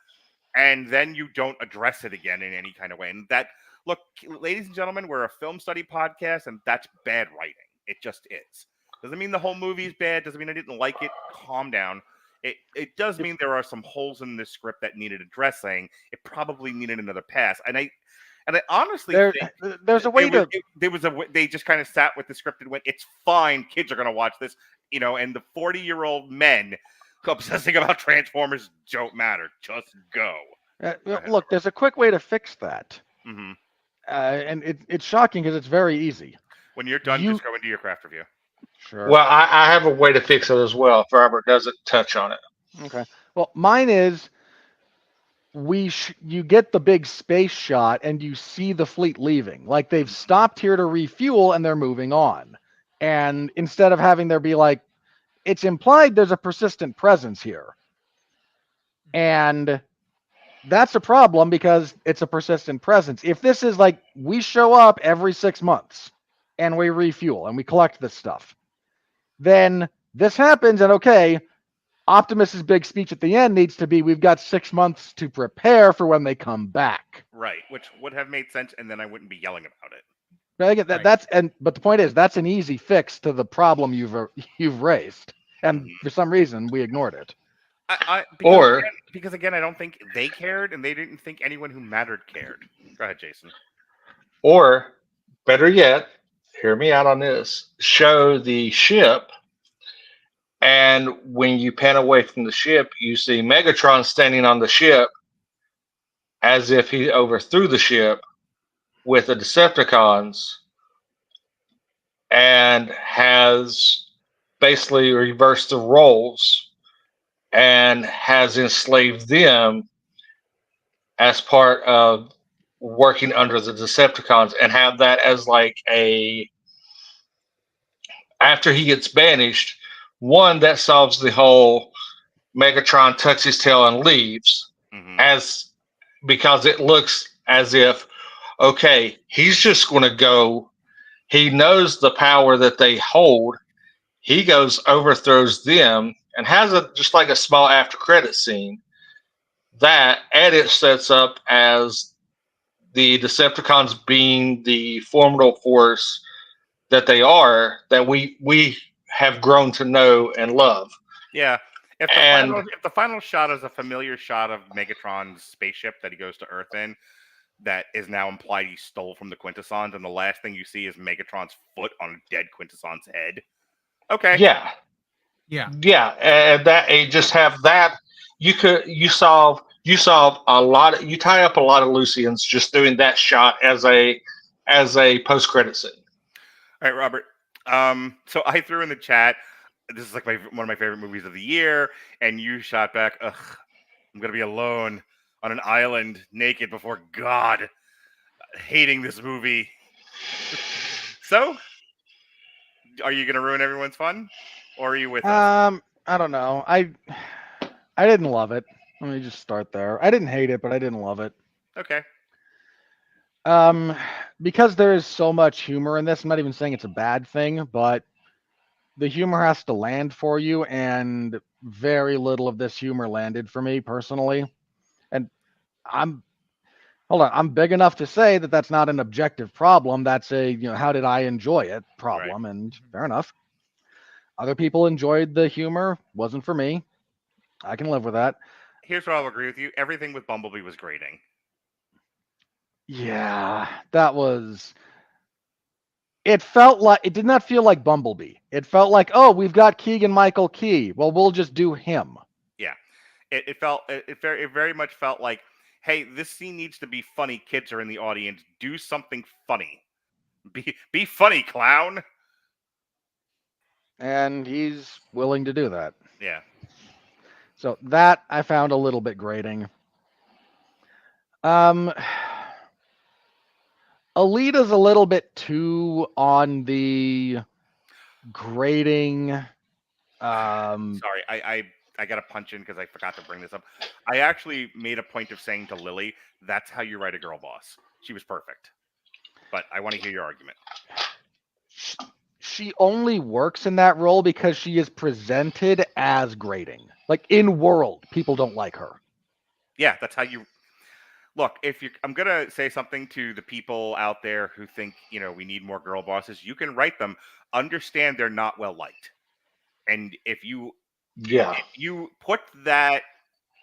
and then you don't address it again in any kind of way. And that, look, ladies and gentlemen, we're a film study podcast, and that's bad writing. It just is. Doesn't mean the whole movie is bad. Doesn't mean I didn't like it. Calm down. It does mean there are some holes in this script that needed addressing. It probably needed another pass. And I honestly think there's a way they just kind of sat with the script and went, it's fine. Kids are going to watch this, and the 40-year-old men obsessing about Transformers don't matter. Just go. Look, there's a quick way to fix that. Mm-hmm. And it's shocking because it's very easy. When you're done, just go into your craft review. Sure. Well, I have a way to fix it as well if Robert doesn't touch on it. Okay. Well, mine is you get the big space shot and you see the fleet leaving. Like they've stopped here to refuel and they're moving on. And instead of having there be like, it's implied there's a persistent presence here. And that's a problem because it's a persistent presence. If this is like we show up every 6 months and we refuel and we collect this stuff, then this happens, and okay, Optimus's big speech at the end needs to be, we've got 6 months to prepare for when they come back. Right, which would have made sense, and then I wouldn't be yelling about it. But again, Right. but the point is, that's an easy fix to the problem you've raised, and for some reason we ignored it. Because again, I don't think they cared, and they didn't think anyone who mattered cared. Go ahead, Jason. Or, better yet, hear me out on this. Show the ship, and when you pan away from the ship, you see Megatron standing on the ship as if he overthrew the ship with the Decepticons and has basically reversed the roles and has enslaved them as part of working under the Decepticons, and have that as like after he gets banished, one that solves the whole Megatron tucks his tail and leaves, because it looks as if, okay, he's just going to go. He knows the power that they hold. He goes, overthrows them, and has just like a small after credit scene that edit sets up as the Decepticons being the formidable force that they are, that we have grown to know and love. Yeah. If the final shot is a familiar shot of Megatron's spaceship that he goes to Earth in, that is now implied he stole from the Quintessons, and the last thing you see is Megatron's foot on a dead Quintesson's head. Okay. Yeah. And that you just have that. You solve a lot. You tie up a lot of loose ends just doing that shot as a post credit scene. All right, Robert. So I threw in the chat, this is like one of my favorite movies of the year, and you shot back, ugh, I'm gonna be alone on an island naked before God, hating this movie. So, are you gonna ruin everyone's fun, or are you with us? I don't know. I didn't love it. Let me just start there. I didn't hate it, but I didn't love it. Okay. Because there is so much humor in this. I'm not even saying it's a bad thing, but the humor has to land for you, and very little of this humor landed for me personally. And I'm big enough to say that that's not an objective problem. That's a, how did I enjoy it problem, right. And fair enough. Other people enjoyed the humor. Wasn't for me. I can live with that. Here's where I'll agree with you. Everything with Bumblebee was grating. Yeah, that was... It did not feel like Bumblebee. It felt like, oh, we've got Keegan-Michael Key. Well, we'll just do him. Yeah. It very much felt like, hey, this scene needs to be funny. Kids are in the audience. Do something funny. Be funny, clown. And he's willing to do that. Yeah. So that I found a little bit grating. Alita's a little bit too on the grating. Sorry, I got to punch in because I forgot to bring this up. I actually made a point of saying to Lily, that's how you write a girl boss. She was perfect. But I want to hear your argument. She only works in that role because she is presented as grating. Like, in world, people don't like her. Yeah, that's how you... Look, I'm going to say something to the people out there who think, we need more girl bosses. You can write them. Understand they're not well liked. And if you put that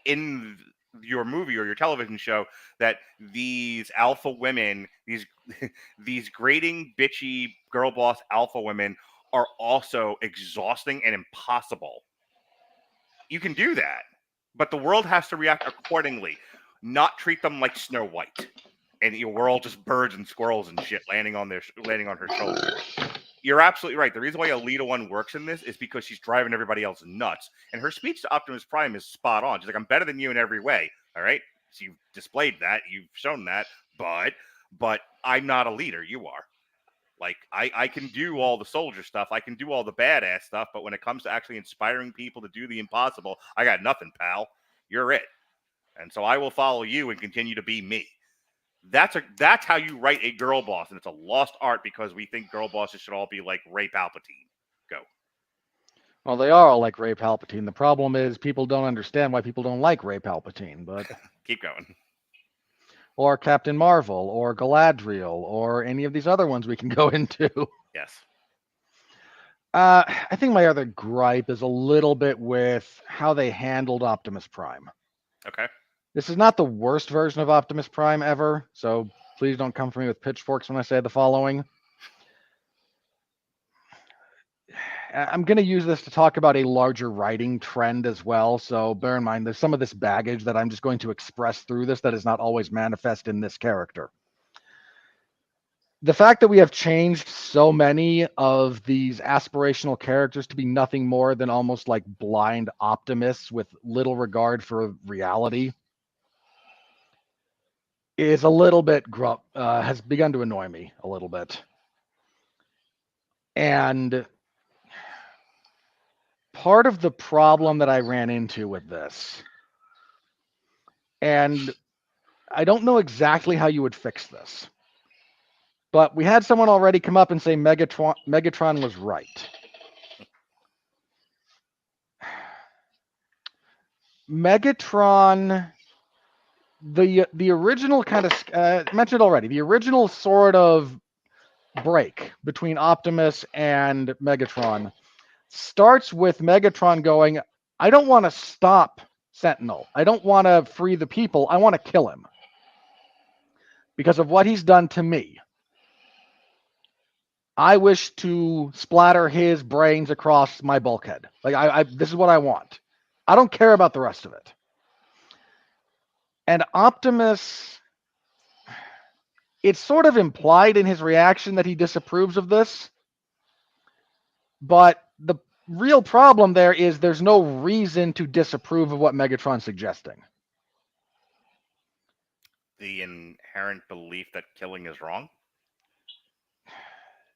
in your movie or your television show, that these alpha women, these grating, bitchy girl boss alpha women are also exhausting and impossible. You can do that, but the world has to react accordingly. Not treat them like Snow White, and we're all just birds and squirrels and shit landing on her shoulders. You're absolutely right. The reason why Alita 1 works in this is because she's driving everybody else nuts, and her speech to Optimus Prime is spot on. She's like, "I'm better than you in every way." All right, so you've displayed that, you've shown that, but I'm not a leader. You are. Like, I can do all the soldier stuff, I can do all the badass stuff, but when it comes to actually inspiring people to do the impossible, I got nothing, pal. You're it. And so I will follow you and continue to be me. That's how you write a girl boss, and it's a lost art because we think girl bosses should all be like Ray Palpatine. Go. Well, they are all like Ray Palpatine. The problem is people don't understand why people don't like Ray Palpatine, but Keep going. or Captain Marvel or Galadriel or any of these other ones we can go into. Yes. I think my other gripe is a little bit with how they handled Optimus Prime. Okay. This is not the worst version of Optimus Prime ever, so please don't come for me with pitchforks when I say the following. I'm going to use this to talk about a larger writing trend as well, so bear in mind there's some of this baggage that I'm just going to express through this that is not always manifest in this character. The fact that we have changed so many of these aspirational characters to be nothing more than almost like blind optimists with little regard for reality is a little bit has begun to annoy me a little bit. And part of the problem that I ran into with this, and I don't know exactly how you would fix this, but we had someone already come up and say Megatron was right. Megatron, the original kind of mentioned already, the original sort of break between Optimus and Megatron starts with Megatron going, I don't want to stop Sentinel. I don't want to free the people. I want to kill him because of what he's done to me. I wish to splatter his brains across my bulkhead. Like this is what I want. I don't care about the rest of it. And Optimus, it's sort of implied in his reaction that he disapproves of this. But the real problem there is there's no reason to disapprove of what Megatron's suggesting. The inherent belief that killing is wrong?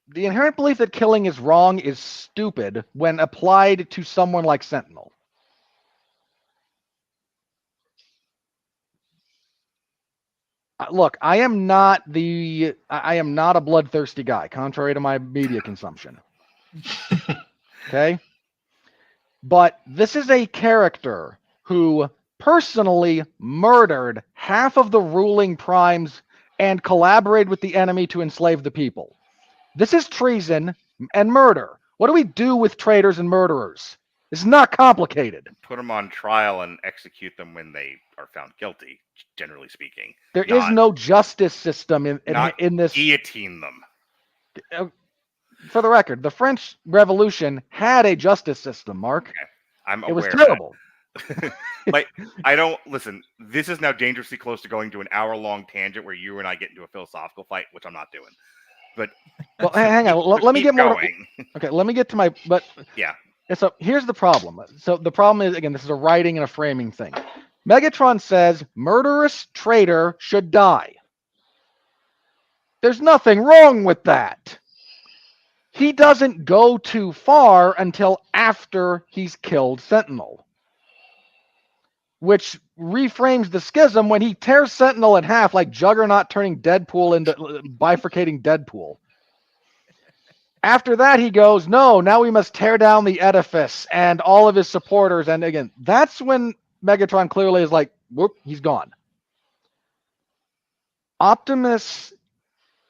The inherent belief that killing is wrong is stupid when applied to someone like Sentinel. Look, I am not a bloodthirsty guy, contrary to my media consumption. Okay? But this is a character who personally murdered half of the ruling primes and collaborated with the enemy to enslave the people. This is treason and murder. What do we do with traitors and murderers? It's not complicated. Put them on trial and execute them when they are found guilty, generally speaking. There is no justice system in this. Guillotine them. For the record, the French Revolution had a justice system, Mark. Okay. I'm aware. It was terrible. Like, I don't listen. This is now dangerously close to going to an hour-long tangent where you and I get into a philosophical fight, which I'm not doing. But well, hang on. Let me get more. Going. Okay, let me get to my. But yeah. So here's the problem. So the problem is, again, this is a writing and a framing thing. Megatron says murderous traitor should die. There's nothing wrong with that. He doesn't go too far until after he's killed Sentinel, which reframes the schism when he tears Sentinel in half like Juggernaut turning Deadpool into bifurcating Deadpool. After that, he goes, no, now we must tear down the edifice and all of his supporters. And again, that's when Megatron clearly is like, whoop, he's gone. Optimus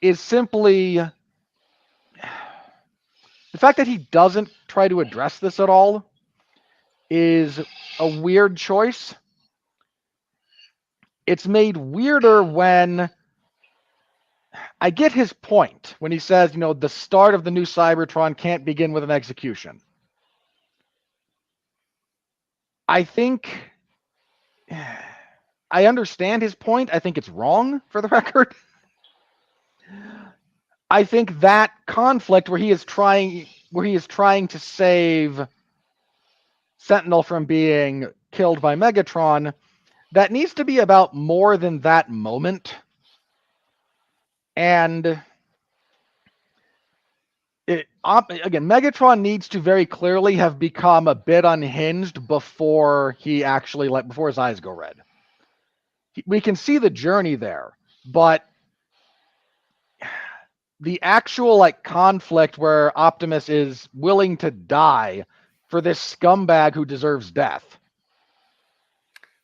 is simply... The fact that he doesn't try to address this at all is a weird choice. It's made weirder when... I get his point when he says, the start of the new Cybertron can't begin with an execution. I think I understand his point. I think it's wrong, for the record. I think that conflict where he is trying to save Sentinel from being killed by Megatron, that needs to be about more than that moment. And again, Megatron needs to very clearly have become a bit unhinged before he actually, before his eyes go red. We can see the journey there, but the actual conflict where Optimus is willing to die for this scumbag who deserves death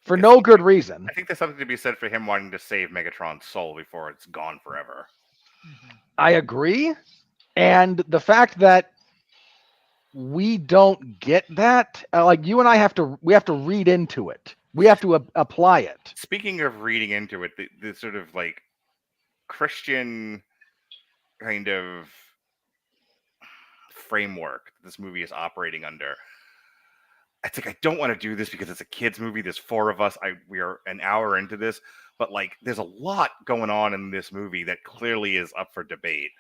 for no good reason. I think there's something to be said for him wanting to save Megatron's soul before it's gone forever. I agree. And the fact that we don't get that, like you and I have to read into it. We have to apply it. Speaking of reading into it, the sort of like Christian kind of framework this movie is operating under. It's like, I don't want to do this because it's a kids movie. There's 4 of us. We are an hour into this, but like, there's a lot going on in this movie that clearly is up for debate.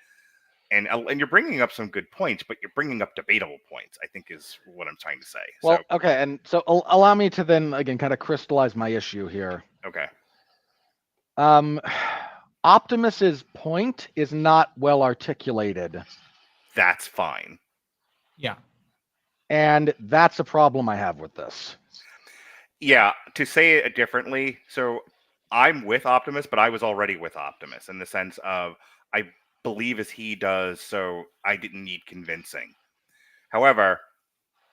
And you're bringing up some good points, but you're bringing up debatable points, I think is what I'm trying to say. Well, okay. And so allow me to then again kind of crystallize my issue here. Okay. Optimus's point is not well articulated. That's fine. Yeah. And that's a problem I have with this. Yeah, to say it differently, so I'm with Optimus, but I was already with Optimus in the sense of I believe as he does, so I didn't need convincing. However,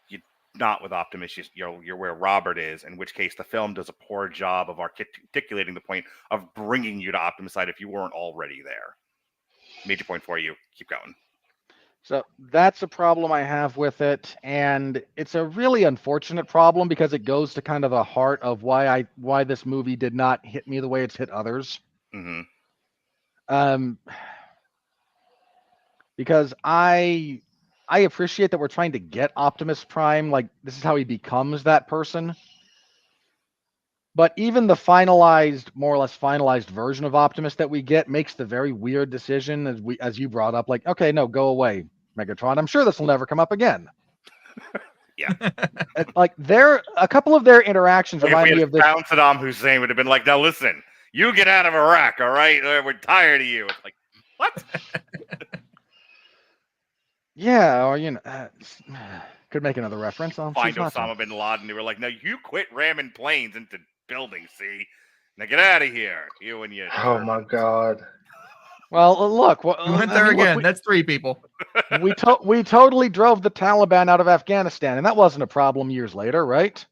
you're not with Optimus, you're where Robert is, in which case the film does a poor job of articulating the point of bringing you to Optimus' side if you weren't already there. Major point for you. Keep going. So that's a problem I have with it, and it's a really unfortunate problem because it goes to kind of the heart of why this movie did not hit me the way it's hit others. Mm-hmm. Because I appreciate that we're trying to get Optimus Prime, like this is how he becomes that person. But even the more or less finalized version of Optimus that we get makes the very weird decision, as you brought up, like, okay, no, go away, Megatron. I'm sure this will never come up again. Yeah. Like a couple of their interactions remind me of this. Saddam Hussein would have been like, now listen, you get out of Iraq, all right? We're tired of you. It's like, what? Yeah, or could make another reference. Find Osama bin Laden. They were like, "No, you quit ramming planes into buildings. See, now get out of here, you and your." Oh my God. Well, look, We went there again. That's 3 people. we totally drove the Taliban out of Afghanistan, and that wasn't a problem years later, right?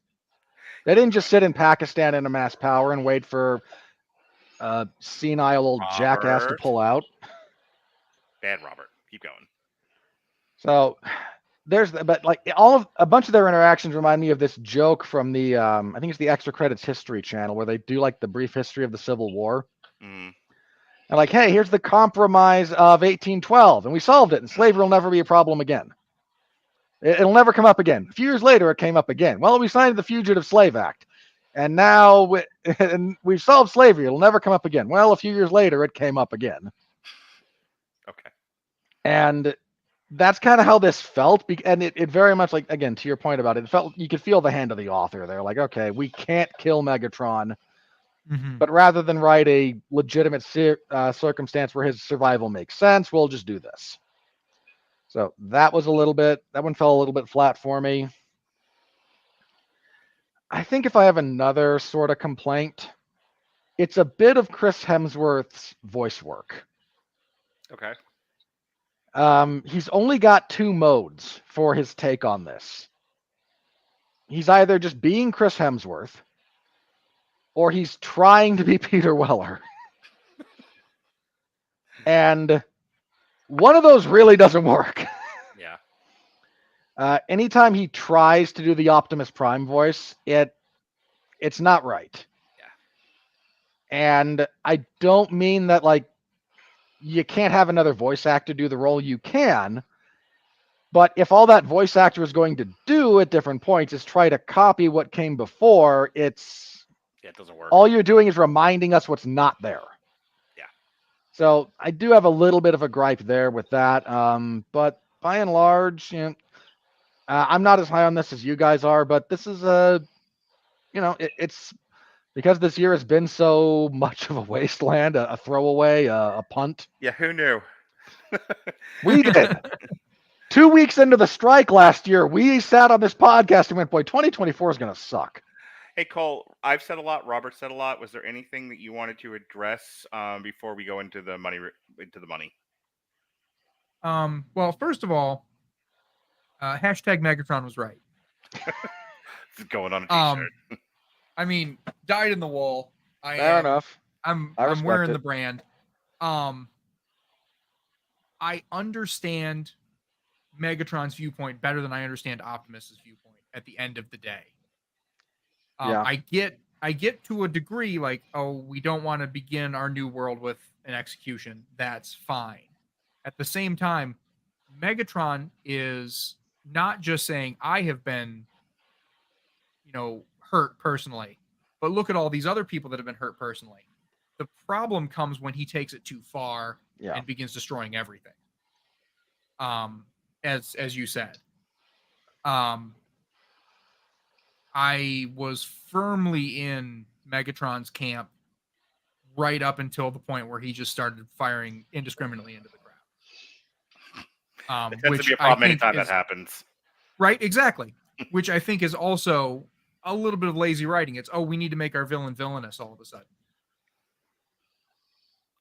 They didn't just sit in Pakistan in a mass power and wait for senile old jackass to pull out. Bad Robert. Keep going. So but like a bunch of their interactions remind me of this joke from the I think it's the Extra Credits History Channel where they do like the brief history of the Civil War. Mm. And like, hey, here's the compromise of 1812, and we solved it, and slavery will never be a problem again. It'll never come up again. A few years later, it came up again. Well, we signed the Fugitive Slave Act, and now we've solved slavery. It'll never come up again. Well, a few years later, it came up again. Okay. And that's kind of how this felt, and it very much, like, again, to your point about it, it felt you could feel the hand of the author there. Like, okay, we can't kill Megatron, but rather than write a legitimate circumstance where his survival makes sense, we'll just do this. So that one fell a little bit flat for me. I think if I have another sort of complaint, it's a bit of Chris Hemsworth's voice work. Okay. He's only got 2 modes for his take on this. He's either just being Chris Hemsworth, or he's trying to be Peter Weller. And one of those really doesn't work. Yeah. Anytime he tries to do the Optimus Prime voice, it's not right. Yeah. And I don't mean that, like, you can't have another voice actor do the role. You can. But if all that voice actor is going to do at different points is try to copy what came before, it doesn't work. All you're doing is reminding us what's not there. Yeah. So I do have a little bit of a gripe there with that. But by and large, I'm not as high on this as you guys are, but this is it's because this year has been so much of a wasteland, a throwaway, a punt. Yeah, who knew? We did. 2 weeks into the strike last year, we sat on this podcast and went, boy, 2024 is going to suck. Hey, Cole, I've said a lot. Robert said a lot. Was there anything that you wanted to address before we go into the money? Well, first of all, hashtag Megatron was right. It's going on a t-shirt. I mean, dyed in the wool. Fair enough. I'm respect wearing it. the brand. I understand Megatron's viewpoint better than I understand Optimus's viewpoint at the end of the day. Yeah. I get to a degree like, oh, we don't want to begin our new world with an execution. That's fine. At the same time, Megatron is not just saying I have been, hurt personally, but look at all these other people that have been hurt personally. The problem comes when he takes it too far and begins destroying everything. As you said, I was firmly in Megatron's camp right up until the point where he just started firing indiscriminately into the crowd. It tends to be a problem anytime that happens. Right, exactly. Which I think is also a little bit of lazy writing. It's, we need to make our villain villainous all of a sudden.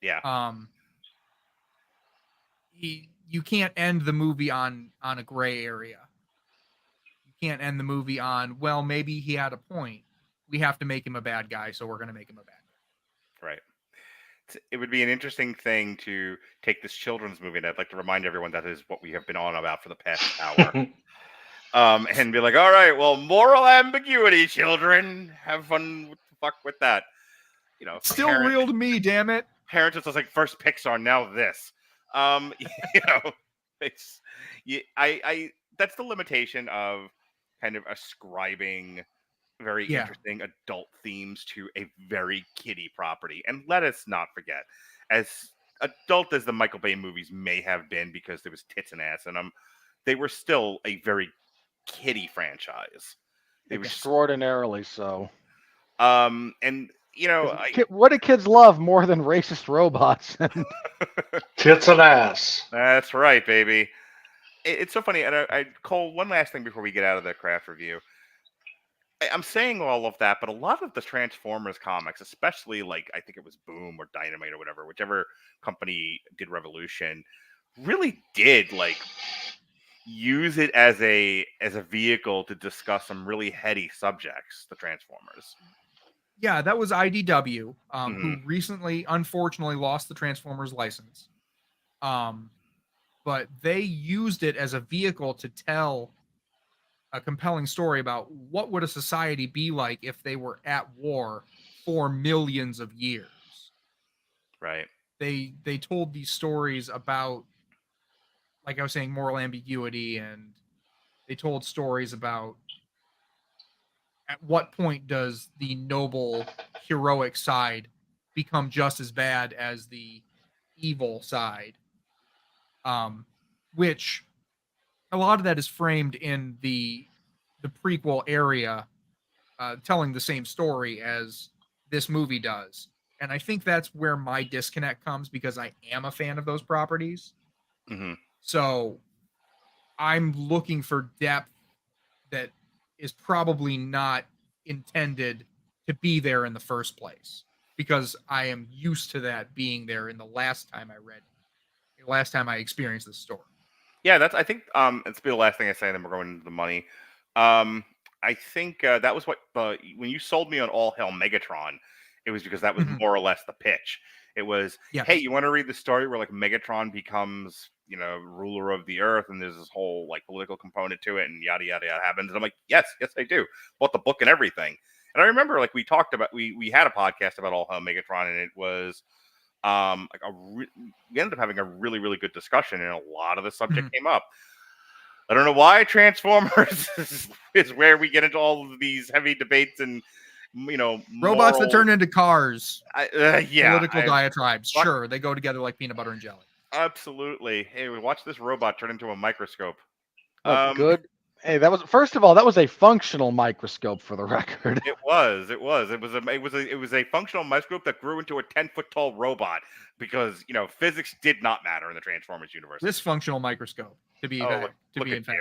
Yeah. You can't end the movie on a gray area. You can't end the movie on, well, maybe he had a point. We have to make him a bad guy, so we're going to make him a bad guy. Right. It would be an interesting thing to take this children's movie, and I'd like to remind everyone that is what we have been on about for the past hour. And be like, all right, well, moral ambiguity, children. Have fun with that. Still real to me, damn it. Parents, it's like first Pixar, now this. It's that's the limitation of kind of ascribing very interesting adult themes to a very kiddie property. And let us not forget, as adult as the Michael Bay movies may have been, because there was tits and ass in them, they were still a very kiddie franchise. They extraordinarily so. And what do kids love more than racist robots? Tits and ass. That's right, baby. It's so funny. And Cole, one last thing before we get out of the craft review. I'm saying all of that, but a lot of the Transformers comics, especially like I think it was Boom or Dynamite or whatever, whichever company did Revolution, really did like use it as a vehicle to discuss some really heady subjects. The Transformers. Yeah, that was IDW, who recently, unfortunately, lost the Transformers license. But they used it as a vehicle to tell a compelling story about what would a society be like if they were at war for millions of years. Right. They told these stories about, like I was saying, moral ambiguity, and they told stories about at what point does the noble, heroic side become just as bad as the evil side? Which a lot of that is framed in the prequel area, telling the same story as this movie does. And I think that's where my disconnect comes, because I am a fan of those properties. Mm-hmm. So I'm looking for depth that is probably not intended to be there in the first place, because I am used to that being there in the last time I experienced this story. Yeah, I think it's be the last thing I say, and then we're going into the money. I think that was what when you sold me on All Hail Megatron, it was because that was more or less the pitch. It was, hey, you want to read the story where like Megatron becomes, ruler of the earth, and there's this whole like political component to it, and yada yada yada happens. And I'm like, yes, I do. Bought the book and everything. And I remember like we talked about we had a podcast about All Hail Megatron, and it was we ended up having a really, really good discussion, and a lot of the subject came up. I don't know why Transformers is where we get into all of these heavy debates and, robots that turn into cars. Political diatribes. What? Sure, they go together like peanut butter and jelly. Absolutely. Hey, we watched this robot turn into a microscope. Good. Hey, that was a functional microscope, for the record. It was a functional microscope that grew into a 10-foot tall robot, because physics did not matter in the Transformers universe. This functional microscope, to be in fact.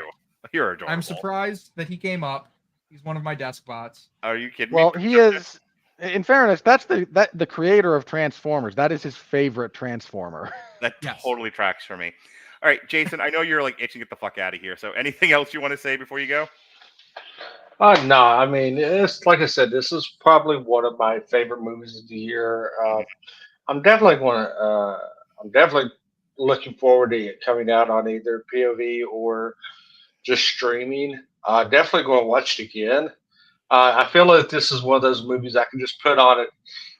You're adorable. I'm surprised that he came up. He's one of my desk bots. Are you kidding me? Well, he is. In fairness, that's the creator of Transformers. That is his favorite Transformer. That totally tracks for me. All right, Jason, I know you're like itching to get the fuck out of here. So anything else you want to say before you go? No, I mean, it's like I said, this is probably one of my favorite movies of the year. I'm definitely going to. I'm definitely looking forward to it coming out on either POV or just streaming. Definitely going to watch it again. I feel like this is one of those movies I can just put on at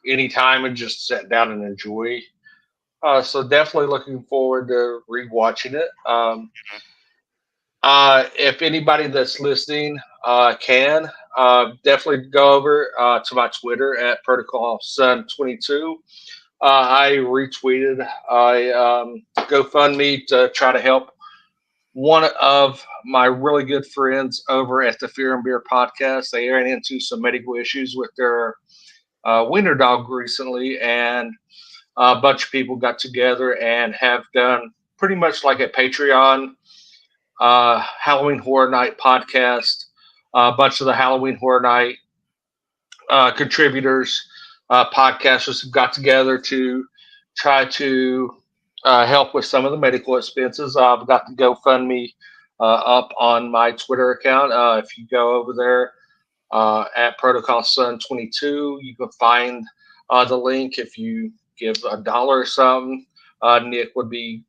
any time and just sit down and enjoy. So definitely looking forward to rewatching it. If anybody that's listening can, definitely go over to my Twitter at Protocol Sun 22. I retweeted a GoFundMe to try to help one of my really good friends over at the Fear and Beer podcast. They ran into some medical issues with their winter dog recently, and a bunch of people got together and have done pretty much like a Patreon Halloween Horror Night podcast. A bunch of the Halloween Horror Night contributors, podcasters have got together to try to help with some of the medical expenses. I've got the GoFundMe up on my Twitter account. If you go over there at Protocol Sun 22, you can find the link. If you give $1 or something, Nick would be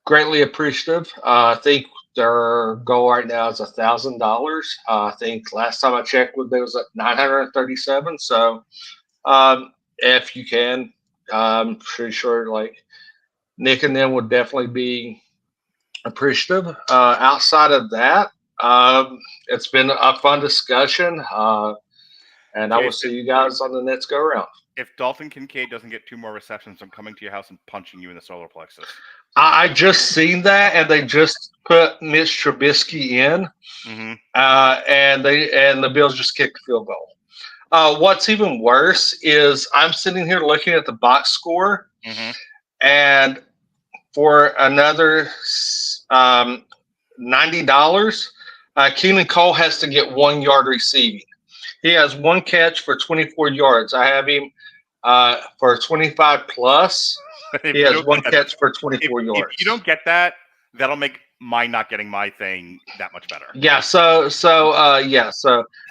greatly appreciative. I think their goal right now is $1,000. I think last time I checked, there was at 937. So if you can, I'm pretty sure like Nick and them would definitely be appreciative. Outside of that, it's been a fun discussion, and I will see you guys on the next go around. If Dalton Kincaid doesn't get 2 more receptions, I'm coming to your house and punching you in the solar plexus. I just seen that, and they just put Mitch Trubisky in, and the Bills just kicked the field goal. What's even worse is I'm sitting here looking at the box score, and for another $90, Keelan Cole has to get 1 yard receiving. He has 1 catch for 24 yards. I have him for 25 plus. He has 1 catch for 24 yards. If you don't get that, that'll make my not getting my thing that much better. Yeah. So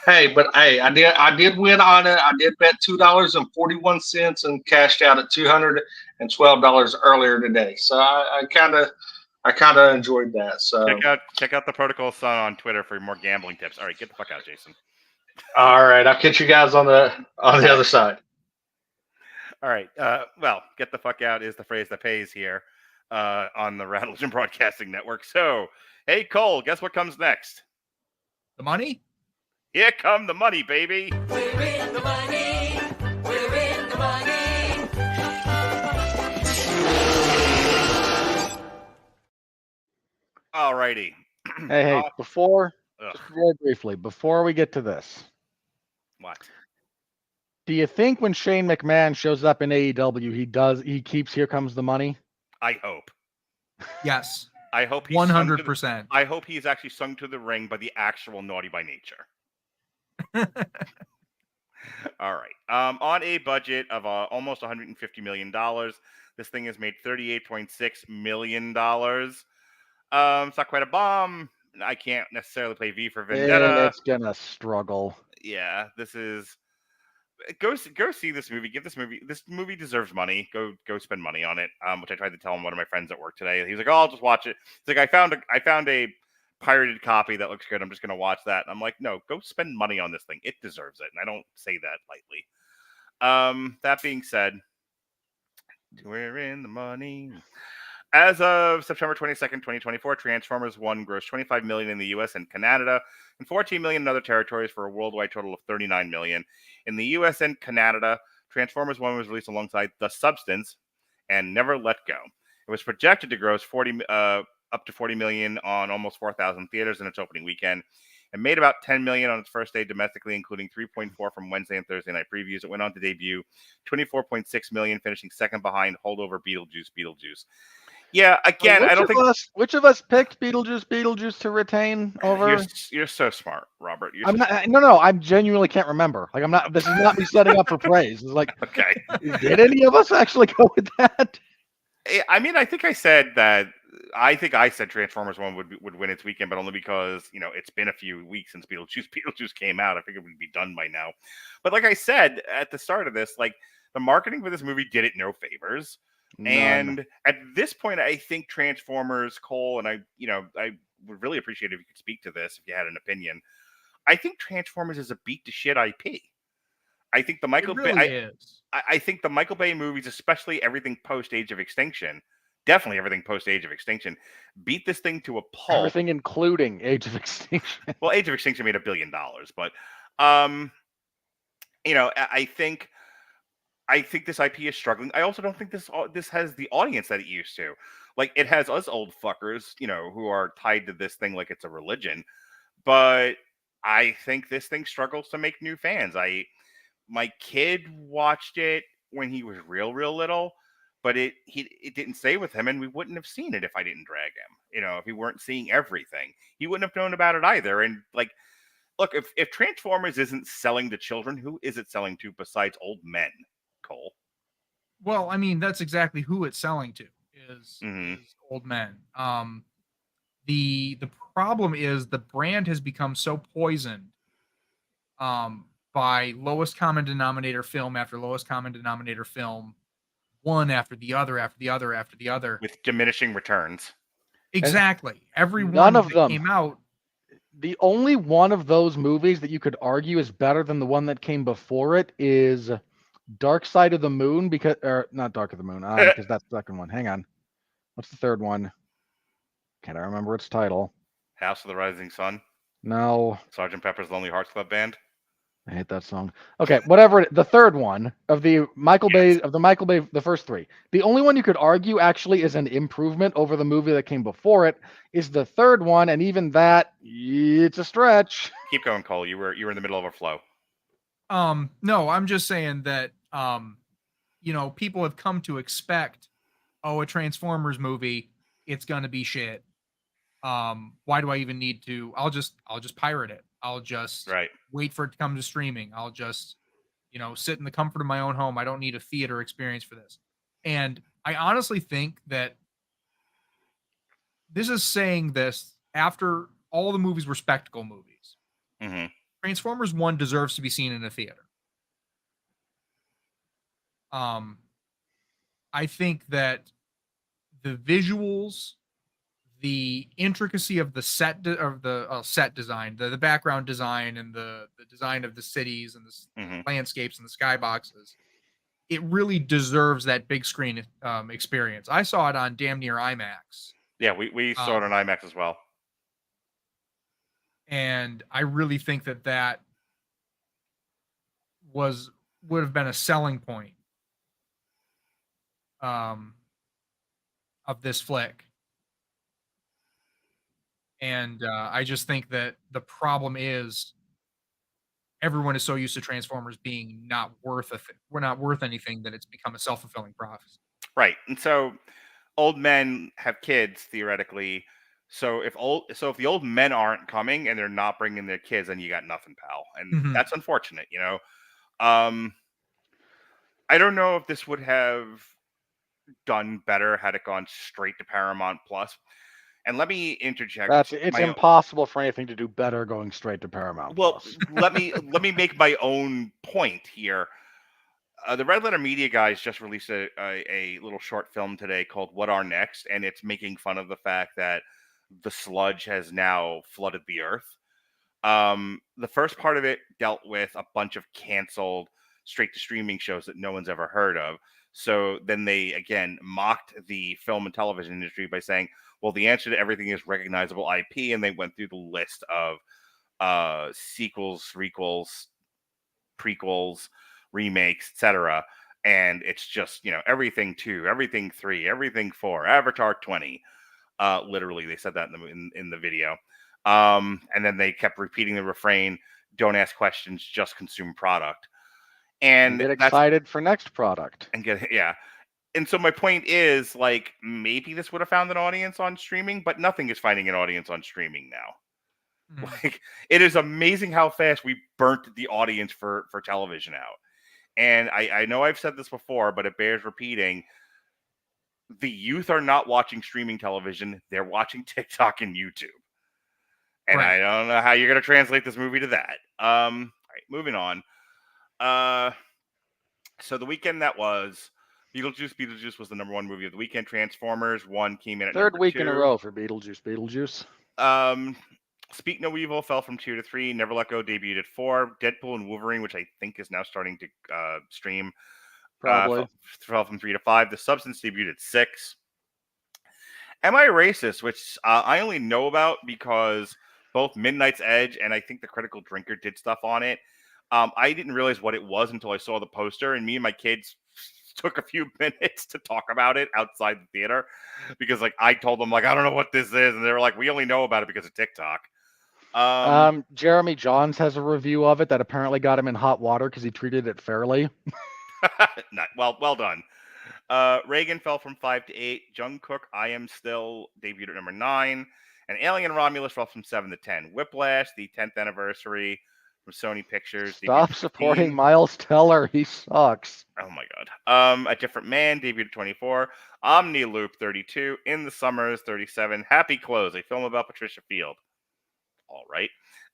hey, but hey, I did win on it. I did bet $2.41 and cashed out at $212 earlier today. So I kind of enjoyed that. So check out the Protocol Sun on Twitter for more gambling tips. All right, get the fuck out, Jason. All right, I'll catch you guys on the other side. All right. Well, get the fuck out is the phrase that pays here on the Radulich Broadcasting Network. So, hey, Cole, guess what comes next? The money? Here come the money, baby. We're in the money. We're in the money. All righty. Hey, before very briefly, before we get to this, What? do you think when Shane McMahon shows up in AEW, he keeps Here Comes the Money? I hope. Yes. I hope he's 100%. I hope he's actually sung to the ring by the actual Naughty by Nature. All right. On a budget of almost $150 million, this thing has made $38.6 million. It's not quite a bomb. I can't necessarily play V for Vendetta. It's gonna struggle. Yeah, this is. Go see this movie. This movie deserves money. Go spend money on it. Which I tried to tell one of my friends at work today. He was like, "Oh, I'll just watch it." It's like I found a pirated copy that looks good. I'm just gonna watch that. And I'm like, no, go spend money on this thing. It deserves it, and I don't say that lightly. That being said, we're in the money. As of September 22nd, 2024, Transformers 1 grossed $25 million in the U.S. and Canada, and $14 million in other territories for a worldwide total of $39 million. In the U.S. and Canada, Transformers 1 was released alongside The Substance and Never Let Go. It was projected to gross up to $40 million on almost 4,000 theaters in its opening weekend, and made about $10 million on its first day domestically, including 3.4 from Wednesday and Thursday night previews. It went on to debut $24.6 million, finishing second behind holdover Beetlejuice. Yeah, again, I don't think which of us picked Beetlejuice to retain over. You're so smart, Robert. No, I genuinely can't remember. Like I'm not. This is not me setting up for praise. It's like, okay, did any of us actually go with that? I mean, I think I said that I think I said Transformers 1 would win its weekend, but only because, it's been a few weeks since Beetlejuice. Beetlejuice came out. I figured we'd be done by now. But like I said at the start of this, like, the marketing for this movie did it no favors. None. And at this point, I think Transformers, Cole, and I would really appreciate if you could speak to this if you had an opinion. I think Transformers is a beat to shit IP. I think the Michael It really is. I think the Michael Bay movies, especially everything post Age of Extinction, definitely everything post Age of Extinction, beat this thing to a pulp. Everything including Age of Extinction. Well, Age of Extinction made $1 billion, but I think this IP is struggling. I also don't think this has the audience that it used to. Like, it has us old fuckers, who are tied to this thing like it's a religion. But I think this thing struggles to make new fans. My kid watched it when he was real little, but it didn't stay with him, and we wouldn't have seen it if I didn't drag him. If he weren't seeing everything, he wouldn't have known about it either. And like, look, if Transformers isn't selling to children, who is it selling to besides old men? Cole. Well, I mean, that's exactly who it's selling to is old men. The problem is the brand has become so poisoned by lowest common denominator film after lowest common denominator film, one after the other after the other after the other, with diminishing returns. Exactly. Every None one of that them came out. The only one of those movies that you could argue is better than the one that came before it is Dark Side of the Moon, because, or not Dark of the Moon, because that's the second one. Hang on. What's the third one? Can't I remember its title? House of the Rising Sun. No. Sgt. Pepper's Lonely Hearts Club Band. I hate that song. Okay, whatever. The third one of the Michael Bay, the first three. The only one you could argue actually is an improvement over the movie that came before it is the third one, and even that, it's a stretch. Keep going, Cole. You were in the middle of a flow. No, I'm just saying that people have come to expect, a Transformers movie, it's gonna be shit. Why do I even need to? I'll just pirate it. I'll just wait for it to come to streaming. I'll just, sit in the comfort of my own home. I don't need a theater experience for this. And I honestly think that this is saying this after all the movies were spectacle movies. Mm-hmm. Transformers 1 deserves to be seen in a theater. I think that the visuals, the intricacy of the set set design, the background design, and the design of the cities and the landscapes and the skyboxes, it really deserves that big screen experience. I saw it on damn near IMAX. Yeah, we saw it on IMAX as well. And I really think that would have been a selling point of this flick. And I just think that the problem is everyone is so used to Transformers being not worth we're not worth anything, that it's become a self-fulfilling prophecy. Right. And so old men have kids theoretically. So if the old men aren't coming and they're not bringing their kids, then you got nothing, pal. And that's unfortunate, I don't know if this would have done better had it gone straight to Paramount Plus. And let me interject. It's impossible for anything to do better going straight to Paramount Plus. let me make my own point here. The Red Letter Media guys just released a little short film today called What Are Next, and it's making fun of the fact that the sludge has now flooded the earth. The first part of it dealt with a bunch of canceled straight to streaming shows that no one's ever heard of. So then they again mocked the film and television industry by saying, well, the answer to everything is recognizable IP, and they went through the list of sequels, requels, prequels, remakes, etc. And it's just, everything 2, everything 3, everything 4, Avatar 20. Literally, they said that in the video. And then they kept repeating the refrain, don't ask questions, just consume product. And get excited for next product. And so my point is, like, maybe this would have found an audience on streaming, but nothing is finding an audience on streaming now. Like, it is amazing how fast we burnt the audience for television out. And I know I've said this before, but it bears repeating. the youth are not watching streaming television; they're watching TikTok and YouTube. And Right. I don't know how you're going to translate this movie to that. All right, moving on. So the weekend that was Beetlejuice was the number one movie of the weekend. Transformers 1 came in at Third number week 2. in a row for Beetlejuice. Speak No Evil fell from 2 to 3. Never Let Go debuted at 4. Deadpool and Wolverine, which I think is now starting to stream, Probably. fell from 3 to 5. The Substance debuted at 6. Am I Racist, which I only know about because both Midnight's Edge and I think The Critical Drinker did stuff on it. I didn't realize what it was until I saw the poster, and me and my kids took a few minutes to talk about it outside the theater because, like, I told them, like, I don't know what this is, and they were like, we only know about it because of TikTok. Jeremy Johns has a review of it that apparently got him in hot water because he treated it fairly. Well done. Reagan fell from 5 to 8. Jungkook, I Am Still debuted at number 9. And Alien Romulus fell from 7 to 10. Whiplash, the 10th anniversary from Sony Pictures. Stop debuted at supporting 15. Miles Teller. He sucks. Oh my god. A Different Man debuted at 24. Omni Loop 32. In the Summers 37. Happy Clothes, a film about Patricia Field. All right.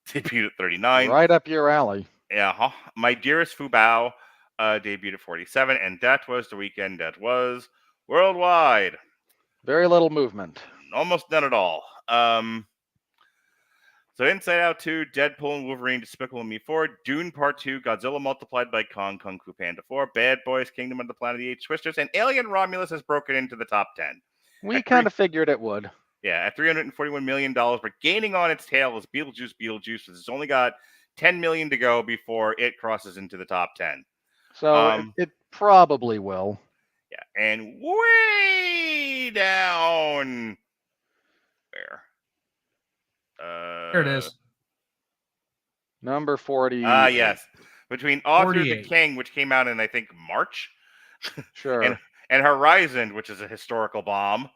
Debuted at 39. Right up your alley. Yeah. My Dearest Fubao debuted at 47. And that was the weekend that was worldwide. Very little movement. Almost none at all. So Inside Out 2, Deadpool and Wolverine, Despicable Me 4, Dune Part 2, Godzilla Multiplied by Kong, Kung Fu Panda 4, Bad Boys, Kingdom of the Planet of the Apes, Twisters, and Alien Romulus has broken into the top 10. We kind of figured it would. Yeah, at $341 million, but gaining on its tail is Beetlejuice, which has only got $10 million to go before it crosses into the top 10. So it probably will. Yeah, and way down where? There it is. Number 40. Yes. Between Arthur the 48. King, which came out in, I think, March, Sure. and Horizon, which is a historical bomb,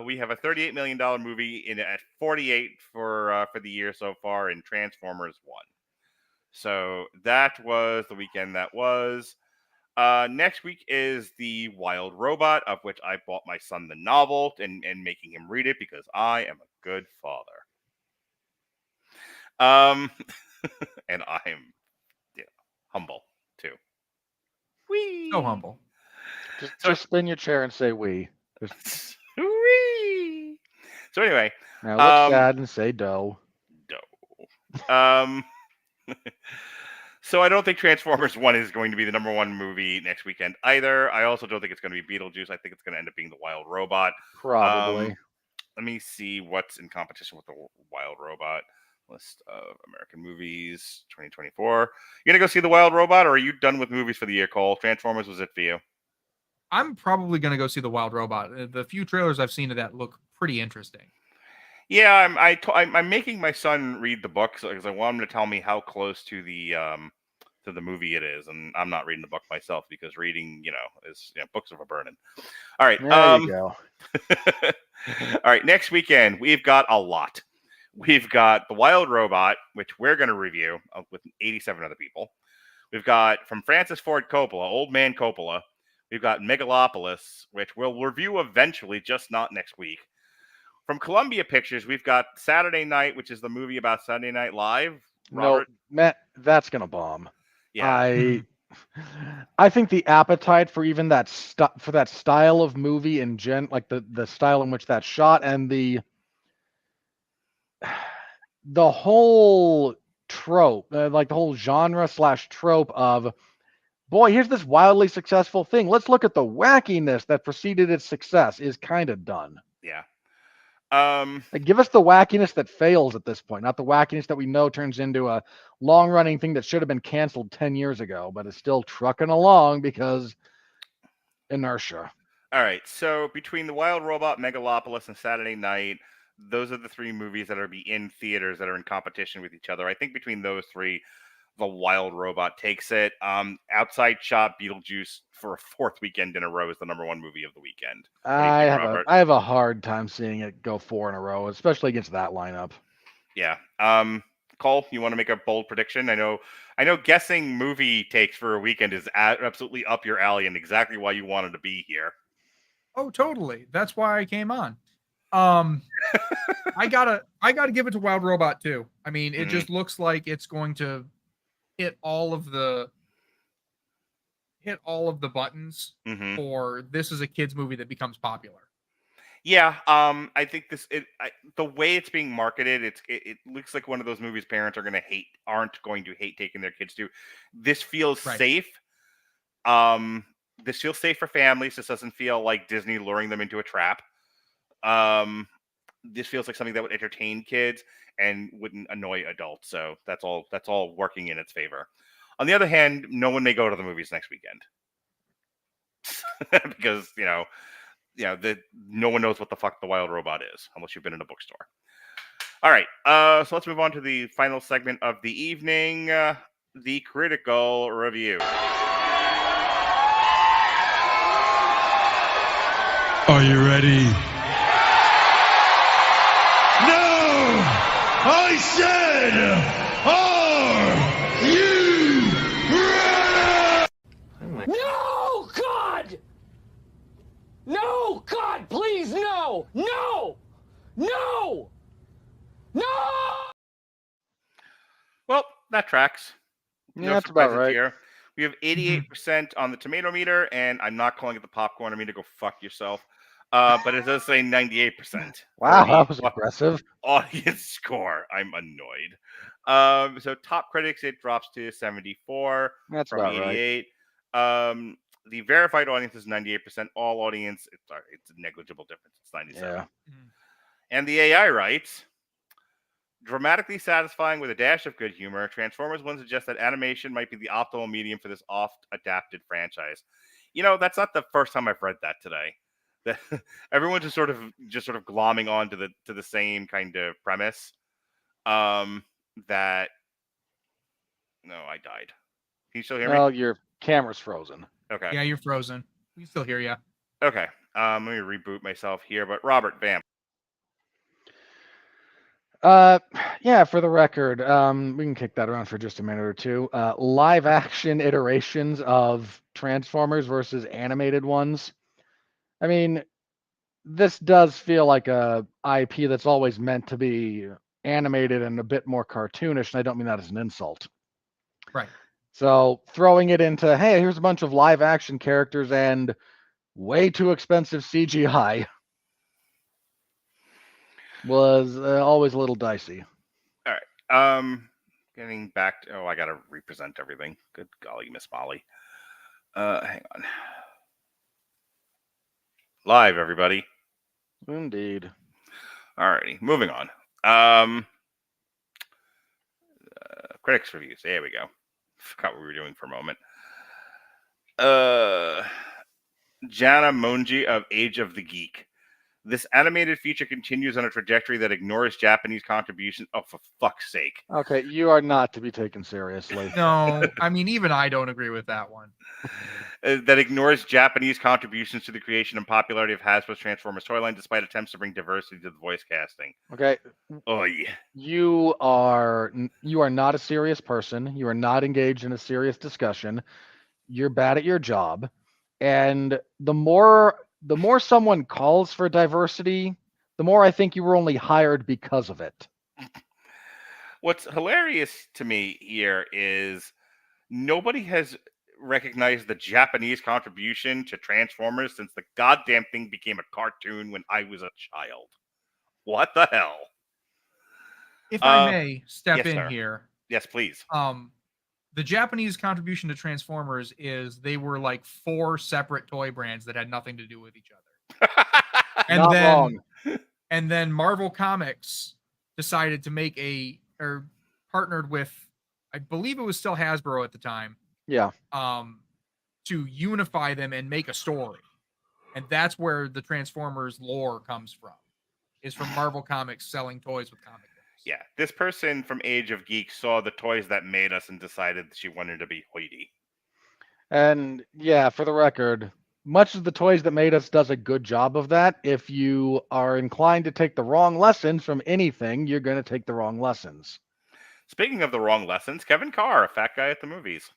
we have a $38 million movie at 48 for the year so far in Transformers 1. So that was the weekend that was. Next week is The Wild Robot, of which I bought my son the novel and making him read it because I am a good father. And I'm humble too. Whee! So humble. Just spin your chair and say we. Whee! So anyway, Now look sad and say dough. So I don't think Transformers 1 is going to be the number one movie next weekend either. I also don't think it's going to be Beetlejuice. I think it's going to end up being The Wild Robot. Probably. Let me see what's in competition with The Wild Robot. List of American movies 2024. You going to go see The Wild Robot, or are you done with movies for the year, Cole? Transformers was it for you? I'm probably going to go see The Wild Robot. The few trailers I've seen of that look pretty interesting. Yeah, I'm making my son read the book because I want him to tell me how close to the movie it is, and I'm not reading the book myself because reading, is books are a burden. All right, there you go. All right, next weekend we've got a lot. We've got The Wild Robot, which we're going to review with 87 other people. We've got from Francis Ford Coppola, Old Man Coppola. We've got Megalopolis, which we'll review eventually, just not next week. From Columbia Pictures, we've got Saturday Night, which is the movie about Saturday Night Live. Robert? No, Matt, that's gonna bomb. Yeah. I think the appetite for even that for that style of movie in like the style in which that's shot and the whole trope, like the whole genre / trope of, boy, here's this wildly successful thing. Let's look at the wackiness that preceded its success is kind of done. Yeah. Like, give us the wackiness that fails at this point, not the wackiness that we know turns into a long-running thing that should have been canceled 10 years ago, but is still trucking along because inertia. All right. So between The Wild Robot, Megalopolis, and Saturday Night, those are the three movies that are in theaters that are in competition with each other. I think between those three, The Wild Robot takes it. Outside Shot, Beetlejuice for a fourth weekend in a row is the number one movie of the weekend. I have a hard time seeing it go 4 in a row, especially against that lineup. Yeah. Cole, you want to make a bold prediction? I know guessing movie takes for a weekend is absolutely up your alley and exactly why you wanted to be here. Oh, totally. That's why I came on. I gotta give it to Wild Robot too. I mean, it just looks like it's going to hit all of the buttons for this is a kids movie that becomes popular. Yeah, I think the way it's being marketed, it looks like one of those movies parents aren't going to hate taking their kids to. This feels safe. This feels safe for families. This doesn't feel like Disney luring them into a trap. This feels like something that would entertain kids and wouldn't annoy adults. So that's all working in its favor. On the other hand, no one may go to the movies next weekend because no one knows what the fuck the Wild Robot is unless you've been in a bookstore. All right, so let's move on to the final segment of the evening, the critical review. Are you ready? No! I said, are you ready? No, God! No, God, please, no! No! No! No! Well, that tracks. Yeah, that's about right. Here. We have 88% on the tomato meter, and I'm not calling it the popcorn meter. Go fuck yourself. But it does say 98%. Wow, that was aggressive. Audience score. I'm annoyed. So top critics, it drops to 74. That's from about 88. Right. The verified audience is 98%. All audience, it's a negligible difference. It's 97. Yeah. And the AI writes, dramatically satisfying with a dash of good humor, Transformers 1 suggests that animation might be the optimal medium for this oft-adapted franchise. That's not the first time I've read that today. Everyone's just sort of glomming on to the same kind of premise. That no, I died. Can you still hear me? Well, your camera's frozen. Okay. Yeah, you're frozen. We can still hear you. Okay. Let me reboot myself here. But Robert, bam. Yeah, for the record, we can kick that around for just a minute or two. Live action iterations of Transformers versus animated ones. I mean, this does feel like a IP that's always meant to be animated and a bit more cartoonish, and I don't mean that as an insult. Right. So throwing it into, hey, here's a bunch of live action characters and way too expensive CGI was always a little dicey. All right. Getting back to, I gotta represent everything. Good golly, Miss Molly. Hang on. Live, everybody. Indeed. Alrighty, moving on. Critics reviews. There we go. Forgot what we were doing for a moment. Jana Monji of Age of the Geek. This animated feature continues on a trajectory that ignores Japanese contributions. Oh, for fuck's sake. Okay, you are not to be taken seriously. No, I mean, even I don't agree with that one. That ignores Japanese contributions to the creation and popularity of Hasbro's Transformers toy line, despite attempts to bring diversity to the voice casting. Okay. Oh, yeah. You are not a serious person. You are not engaged in a serious discussion. You're bad at your job. And the more someone calls for diversity, the more I think you were only hired because of it. What's hilarious to me here is nobody has recognized the Japanese contribution to Transformers since the goddamn thing became a cartoon when I was a child. What the hell? If I may step yes, in sir. here. Yes, please. The Japanese contribution to Transformers is they were like 4 separate toy brands that had nothing to do with each other. And then Marvel Comics decided to make partnered with, I believe it was still Hasbro at the time. Yeah. To unify them and make a story. And that's where the Transformers lore comes from. Is from Marvel Comics selling toys with comic books. Yeah. This person from Age of Geek saw the toys that made us and decided she wanted to be hoity. And yeah, for the record, much of the Toys That Made Us does a good job of that. If you are inclined to take the wrong lessons from anything, you're going to take the wrong lessons. Speaking of the wrong lessons, Kevin Carr, a fat guy at the movies.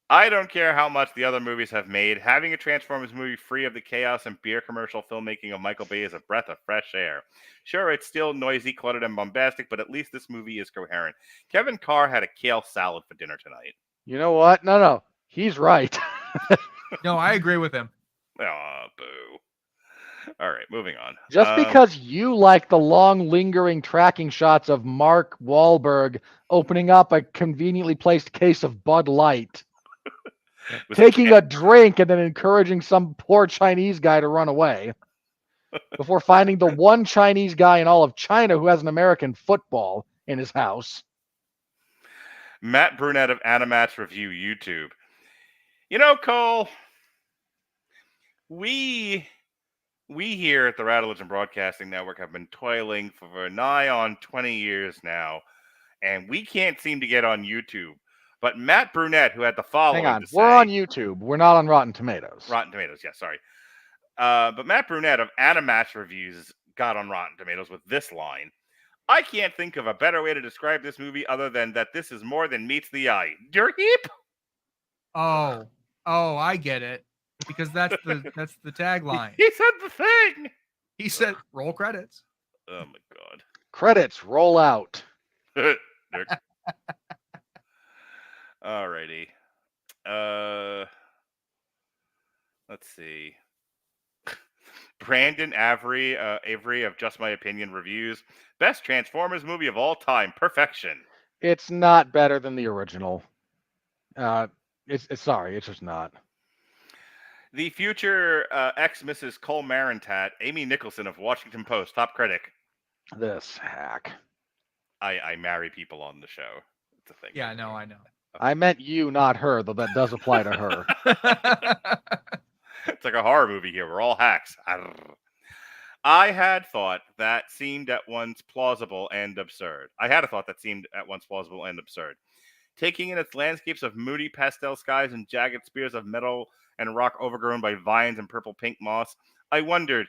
I don't care how much the other movies have made. Having a Transformers movie free of the chaos and beer commercial filmmaking of Michael Bay is a breath of fresh air. Sure, it's still noisy, cluttered, and bombastic, but at least this movie is coherent. Kevin Carr had a kale salad for dinner tonight. You know what? No. He's right. No, I agree with him. Oh, boo. All right, moving on. Just because you like the long, lingering tracking shots of Mark Wahlberg opening up a conveniently placed case of Bud Light, taking a drink, and then encouraging some poor Chinese guy to run away before finding the one Chinese guy in all of China who has an American football in his house. Matt Brunette of Animats Review YouTube. You know, Cole, we here at the Radulich and Broadcasting Network have been toiling for nigh on 20 years now, and we can't seem to get on YouTube. But Matt Brunette, who had the following Hang on, to we're say, on YouTube. We're not on Rotten Tomatoes. Rotten Tomatoes, yeah, sorry. But Matt Brunette of Animats Reviews got on Rotten Tomatoes with this line: I can't think of a better way to describe this movie other than that this is more than meets the eye. Derheap? Oh, I get it. Because that's the tagline. He said the thing. He said, "Roll credits." Oh my god. Credits roll out. Alrighty. Let's see. Brandon Avery of Just My Opinion reviews: best Transformers movie of all time, perfection. It's not better than the original. It's just not. The future ex-Mrs. Cole Marentette, Amy Nicholson of Washington Post, top critic. This hack. I marry people on the show. It's a thing. Yeah, no, I know. I meant you, not her, though that does apply to her. It's like a horror movie here. We're all hacks. Arr. I had thought that seemed at once plausible and absurd. Taking in its landscapes of moody pastel skies and jagged spears of metal and rock overgrown by vines and purple-pink moss, I wondered,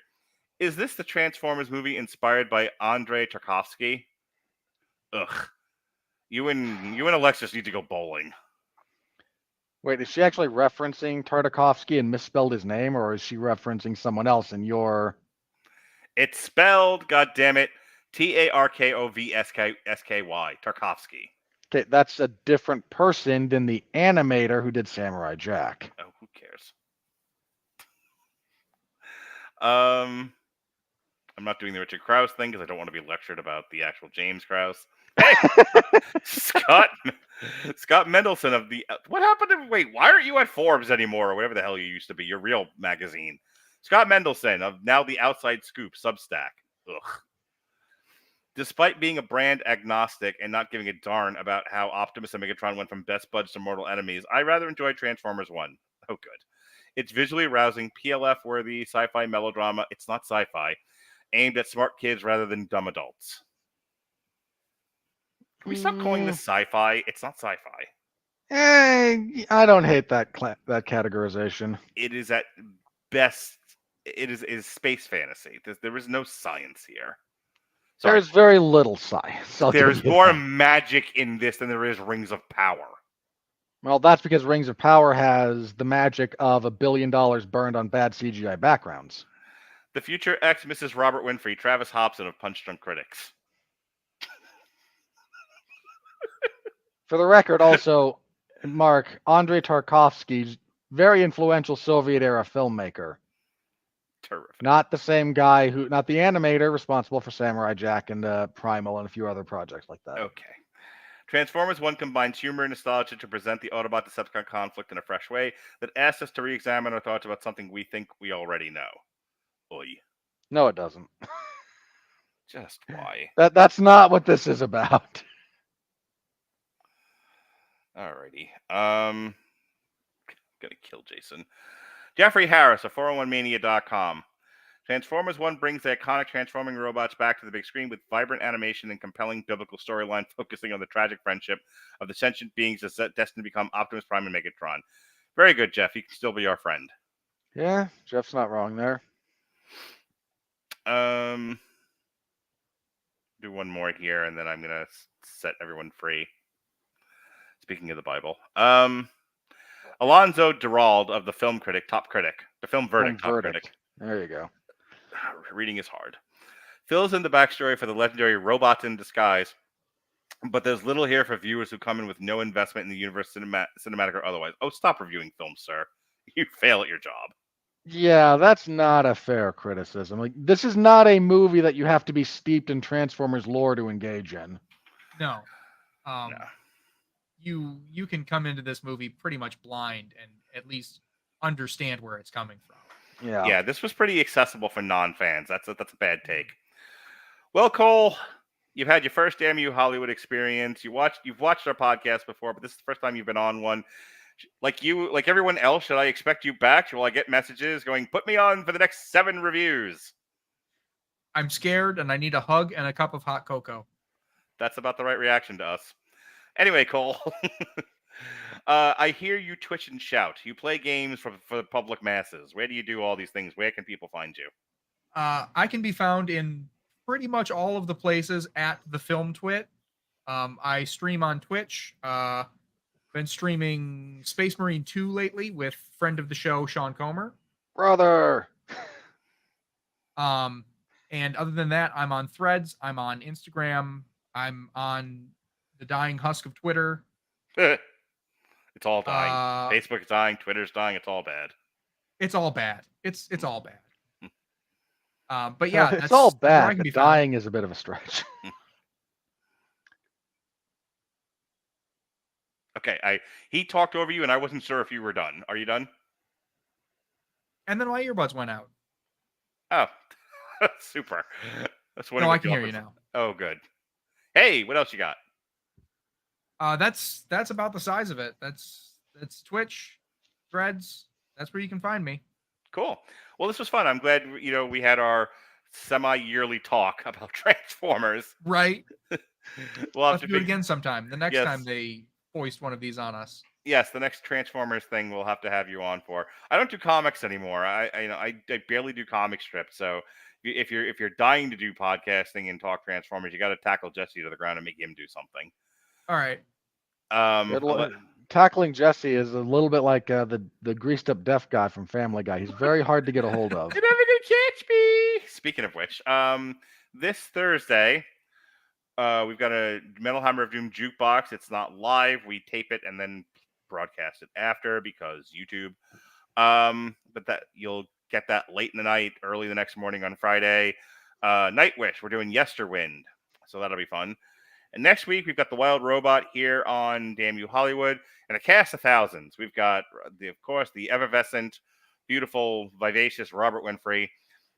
is this the Transformers movie inspired by Andrei Tarkovsky? Ugh. You and Alexis need to go bowling. Wait, is she actually referencing Tartakovsky and misspelled his name, or is she referencing someone else in your... It's spelled, goddammit, Tarkovsky, Tarkovsky. Okay, that's a different person than the animator who did Samurai Jack. Oh, who cares? I'm not doing the Richard Krause thing because I don't want to be lectured about the actual James Krause. Hey, Scott Mendelson of the... What happened to... Wait, why aren't you at Forbes anymore, or whatever the hell you used to be, your real magazine? Scott Mendelson of now the Outside Scoop, Substack. Ugh. Despite being a brand agnostic and not giving a darn about how Optimus and Megatron went from best buds to mortal enemies, I rather enjoyed Transformers 1. Oh, good. It's visually arousing, PLF-worthy sci-fi melodrama. It's not sci-fi. Aimed at smart kids rather than dumb adults. Can we stop calling this sci-fi? It's not sci-fi. I don't hate that categorization. It is at best, it is space fantasy. There is no science here. Sorry. There's very little science. There's more magic in this than there is Rings of Power. Well, that's because Rings of Power has the magic of $1 billion burned on bad CGI backgrounds. The future ex-Mrs. Robert Winfree, Travis Hobson of Punch Drunk Critics. For the record, also, Mark, Andrei Tarkovsky, very influential Soviet-era filmmaker. Terrific. Not the same guy not the animator responsible for Samurai Jack and Primal and a few other projects like that. Okay. Transformers 1 combines humor and nostalgia to present the Autobot-Decepticon conflict in a fresh way that asks us to re-examine our thoughts about something we think we already know. Oy. No, it doesn't. Just why? That's not what this is about. Alrighty. Gonna kill Jason. Jeffrey Harris of 401mania.com. Transformers 1 brings the iconic transforming robots back to the big screen with vibrant animation and compelling biblical storyline focusing on the tragic friendship of the sentient beings destined to become Optimus Prime and Megatron. Very good, Jeff. You can still be our friend. Yeah, Jeff's not wrong there. Do one more here, and then I'm going to set everyone free. Speaking of the Bible. Alonzo Durald of the Film Verdict, top critic. There you go. Reading is hard. Fills in the backstory for the legendary robots in disguise, but there's little here for viewers who come in with no investment in the universe, cinematic or otherwise. Oh, stop reviewing films, sir. You fail at your job. Yeah, that's not a fair criticism. Like, this is not a movie that you have to be steeped in Transformers lore to engage in. No. No. You can come into this movie pretty much blind and at least understand where it's coming from. Yeah, this was pretty accessible for non-fans. That's a bad take. Well, Cole, you've had your first Damn You Hollywood experience. You've watched our podcast before, but this is the first time you've been on one. Like everyone else, should I expect you back? Will I get messages going, put me on for the next 7 reviews? I'm scared and I need a hug and a cup of hot cocoa. That's about the right reaction to us. Anyway, Cole, I hear you twitch and shout. You play games for the public masses. Where do you do all these things? Where can people find you? I can be found in pretty much all of the places at the Film Twit. I stream on Twitch. Been streaming Space Marine 2 lately with friend of the show, Sean Comer. Brother! And other than that, I'm on Threads. I'm on Instagram. I'm on the dying husk of Twitter. It's all dying. Facebook is dying. Twitter's dying. It's all bad. It's all bad. It's all bad. But yeah, it's all bad. But dying is a bit of a stretch. Okay, he talked over you, and I wasn't sure if you were done. Are you done? And then my earbuds went out. Oh, super. No, I can hear you now. Oh, good. Hey, what else you got? That's about the size of it. That's Twitch, Threads. That's where you can find me. Cool. Well, this was fun. I'm glad we had our semi-yearly talk about Transformers. Right. We'll have to do it again sometime. The next time they foist one of these on us. Yes, the next Transformers thing we'll have to have you on for. I don't do comics anymore. I barely do comic strips. So if you're dying to do podcasting and talk Transformers, you got to tackle Jesse to the ground and make him do something. All right. Tackling Jesse is a little bit like the greased up deaf guy from Family Guy. He's very hard to get a hold of. You're never gonna catch me. Speaking of which, this Thursday, we've got a Metal Hammer of Doom jukebox. It's not live. We tape it and then broadcast it after because YouTube. But that you'll get that late in the night, early the next morning on Friday. Nightwish, we're doing Yesterwind, so that'll be fun. And next week we've got the Wild Robot here on Damn You Hollywood, and a cast of thousands. We've got of course the effervescent, beautiful, vivacious Robert Winfree.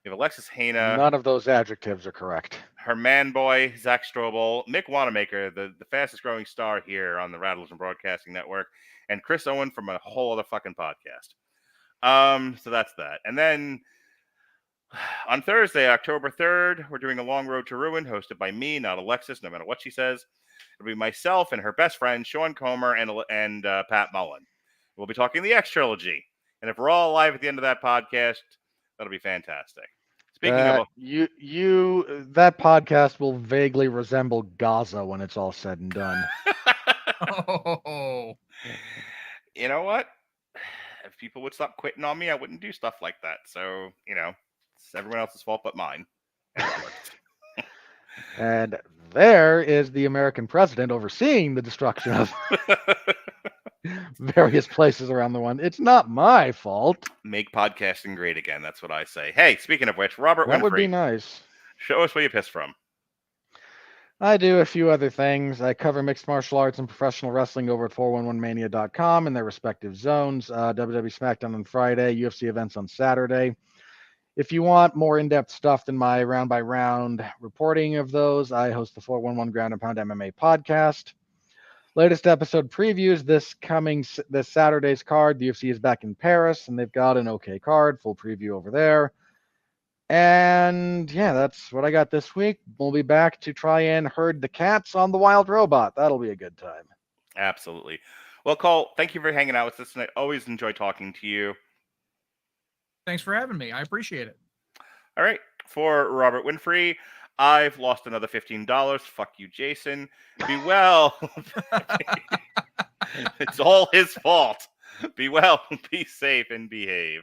We have Alexis Hana. None of those adjectives are correct. Her man boy, Zach Strobel, Mick Wanamaker, the fastest growing star here on the Radulich Broadcasting Network, and Chris Owen from a whole other fucking podcast. So that's that. And then on Thursday, October 3rd, we're doing a Long Road to Ruin, hosted by me, not Alexis, no matter what she says. It'll be myself and her best friend, Sean Comer, and Pat Mullen. We'll be talking the X Trilogy. And if we're all alive at the end of that podcast, that'll be fantastic. Speaking of that podcast will vaguely resemble Gaza when it's all said and done. Oh. You know what? If people would stop quitting on me, I wouldn't do stuff like that. So, it's everyone else's fault but mine. And there is the American president overseeing the destruction of various places around the one. It's not my fault. Make podcasting great again. That's what I say. Hey, speaking of which, Robert Winfree. That would be nice. Show us where you piss from. I do a few other things. I cover mixed martial arts and professional wrestling over at 411mania.com in their respective zones. WWE SmackDown on Friday, UFC events on Saturday. If you want more in-depth stuff than my round-by-round reporting of those, I host the 411 Ground and Pound MMA podcast. Latest episode previews this Saturday's card. The UFC is back in Paris, and they've got an okay card. Full preview over there. And yeah, that's what I got this week. We'll be back to try and herd the cats on the Wild Robot. That'll be a good time. Absolutely. Well, Cole, thank you for hanging out with us tonight. Always enjoy talking to you. Thanks for having me. I appreciate it. All right. For Robert Winfree, I've lost another $15. Fuck you, Jason. Be well. It's all his fault. Be well, be safe, and behave.